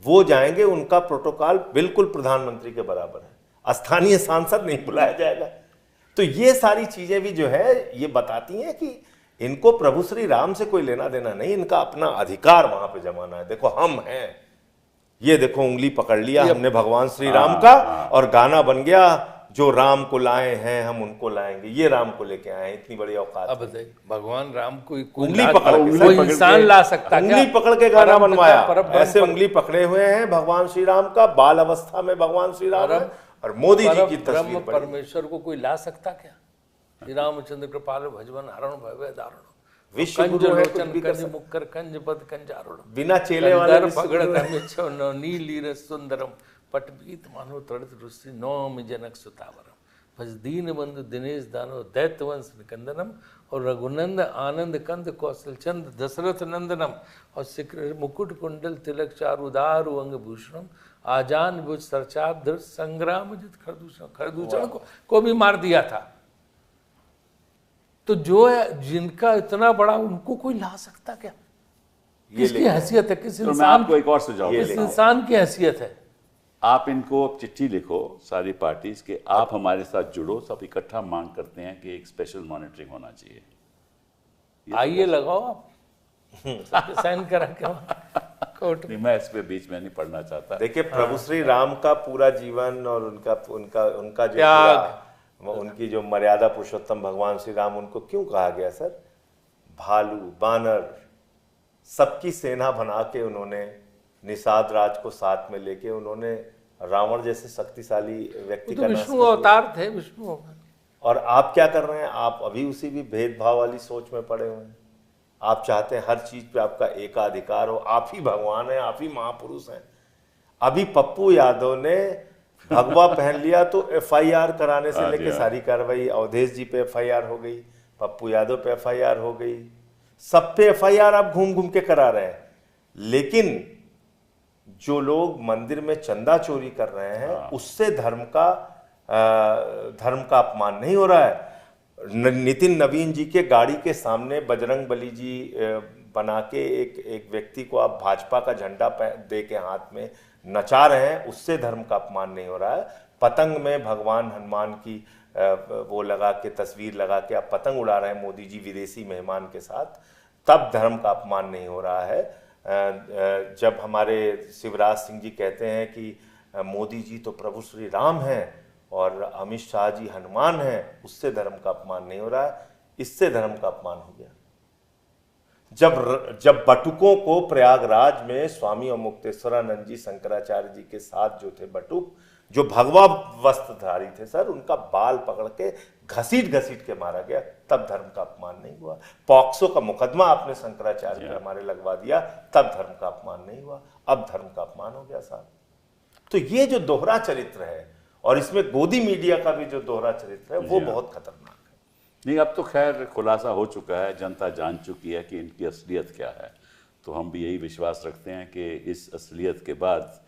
वो जाएंगे, उनका प्रोटोकॉल बिल्कुल प्रधानमंत्री के बराबर है, स्थानीय सांसद नहीं बुलाया जाएगा। तो ये सारी चीजें भी जो है ये बताती हैं कि इनको प्रभु श्री राम से कोई लेना देना नहीं, इनका अपना अधिकार वहां पे जमाना है। देखो हम हैं, ये देखो उंगली पकड़ लिया हमने भगवान श्री राम का, और गाना बन गया, जो राम को लाए हैं हम उनको लाएंगे। ये राम को लेके आए हैं, इतनी बड़ी औकात। अब बताइए, भगवान राम को उंगली पकड़ के, कोई इंसान ला सकता? उंगली पकड़ के गाना बनवाया, ऐसे उंगली पकड़े हुए हैं भगवान श्री राम का, बाल अवस्था में भगवान श्री राम है, और मोदी जी की तस्वीर पड़ी। परमेश्वर को कोई ला सकता क्या? श्री रामचंद्र कृपाल भजवन हरण भय दारुण, विश्व गुरु है, कुछ भी कर कंज मुक्कर कंज पद कंजारुण, बिना चेले वाले नीलीर सुंदरम पटपीत मानो तड़ित रुसि नौम जनक सुतावरम, भज दीन बंधु दिनेश दानो दैत्य वंश निकंदनम, और रघुनंद आनंद कंद कौशल चंद दशरथ नंदनम, और शिखर मुकुट कुंडल तिलक चारु दारु अंग भूषणम, आजान भुज सरचाप धृत संग्राम जित खरदूषण को भी मार दिया था। तो जो है जिनका इतना बड़ा, उनको कोई ला सकता क्या? किसकी हैसियत है? किस इंसान को एक और सुझाव, किस इंसान की हैसियत है? आप इनको चिट्ठी लिखो सारी पार्टीज के, आप हमारे साथ जुड़ो, सब इकट्ठा मांग करते हैं कि एक स्पेशल मॉनिटरिंग होना चाहिए। आइए लगाओ आप, साइन करा के कोर्ट में। मैं इस पे बीच में नहीं पढ़ना चाहता। देखिए, प्रभु श्री राम का पूरा जीवन और उनका जो त्याग, उनकी जो मर्यादा पुरुषोत्तम भगवान श्री राम, उनको क्यों कहा गया सर? भालू बानर सबकी सेना बना के उन्होंने निषाद राज को साथ में लेके उन्होंने रावण जैसे शक्तिशाली व्यक्ति का नाश विष्णु अवतार थे, विष्णु। और आप क्या कर रहे हैं? आप अभी उसी भी भेदभाव वाली सोच में पड़े हुए हैं। आप चाहते हैं हर चीज पे आपका एकाधिकार हो, आप ही भगवान हैं, आप ही महापुरुष हैं। अभी पप्पू यादव ने भगवा पहन लिया तो एफआईआर कराने से लेके सारी कार्रवाई, अवधेश जी पे एफआईआर हो गई, पप्पू यादव पे एफआईआर हो गई, सब पे एफआईआर आप घूम घूम के करा रहे हैं। लेकिन जो लोग मंदिर में चंदा चोरी कर रहे हैं उससे धर्म का अपमान नहीं हो रहा है। नितिन नवीन जी के गाड़ी के सामने बजरंग बली जी बना के एक व्यक्ति को आप भाजपा का झंडा दे के हाथ में नचा रहे हैं, उससे धर्म का अपमान नहीं हो रहा है। पतंग में भगवान हनुमान की वो लगा के तस्वीर लगा के आप पतंग उड़ा रहे हैं मोदी जी विदेशी मेहमान के साथ, तब धर्म का अपमान नहीं हो रहा है। जब हमारे शिवराज सिंह जी कहते हैं कि मोदी जी तो प्रभु श्री राम हैं और अमित शाह जी हनुमान हैं, उससे धर्म का अपमान नहीं हो रहा है, इससे धर्म का अपमान हो गया। जब बटुकों को प्रयागराज में स्वामी और मुक्तेश्वरानंद जी शंकराचार्य जी के साथ जो थे बटुक, जो भगवा वस्त्रधारी थे सर, उनका बाल पकड़ के घसीट के मारा गया, तब धर्म का अपमान नहीं हुआ। पॉक्सो का मुकदमा आपने शंकराचार्य पे हमारे लगवा दिया, तब धर्म का अपमान नहीं हुआ, अब धर्म का अपमान हो गया साहब। तो ये जो दोहरा चरित्र है, और इसमें गोदी मीडिया का भी जो दोहरा चरित्र है, वो बहुत खतरनाक है। नहीं, अब तो खैर खुलासा हो चुका है, जनता जान चुकी है कि इनकी असलियत क्या है। तो हम भी यही विश्वास रखते हैं कि इस असलियत के बाद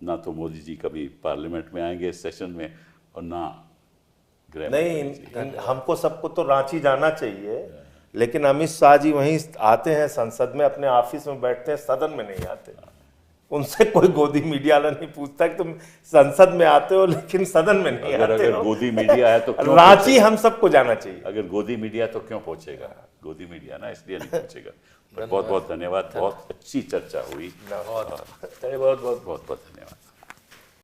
ना तो मोदी जी कभी पार्लियामेंट में आएंगे इस सेशन में, और ना गृह नहीं, हमको सबको तो रांची जाना चाहिए, लेकिन अमित शाह जी वहीं आते हैं संसद में, अपने ऑफिस में बैठते हैं, सदन में नहीं आते। उनसे कोई गोदी मीडिया वाला नहीं पूछता कि तुम संसद में आते हो लेकिन सदन में नहीं आते अगर हो। गोदी मीडिया है तो क्यों रांची हम सबको जाना चाहिए। अगर गोदी मीडिया तो क्यों पहुंचेगा, गोदी मीडिया ना, इसलिए नहीं पहुंचेगा। बहुत बहुत धन्यवाद, बहुत अच्छी चर्चा हुई। बहुत बहुत बहुत बहुत धन्यवाद।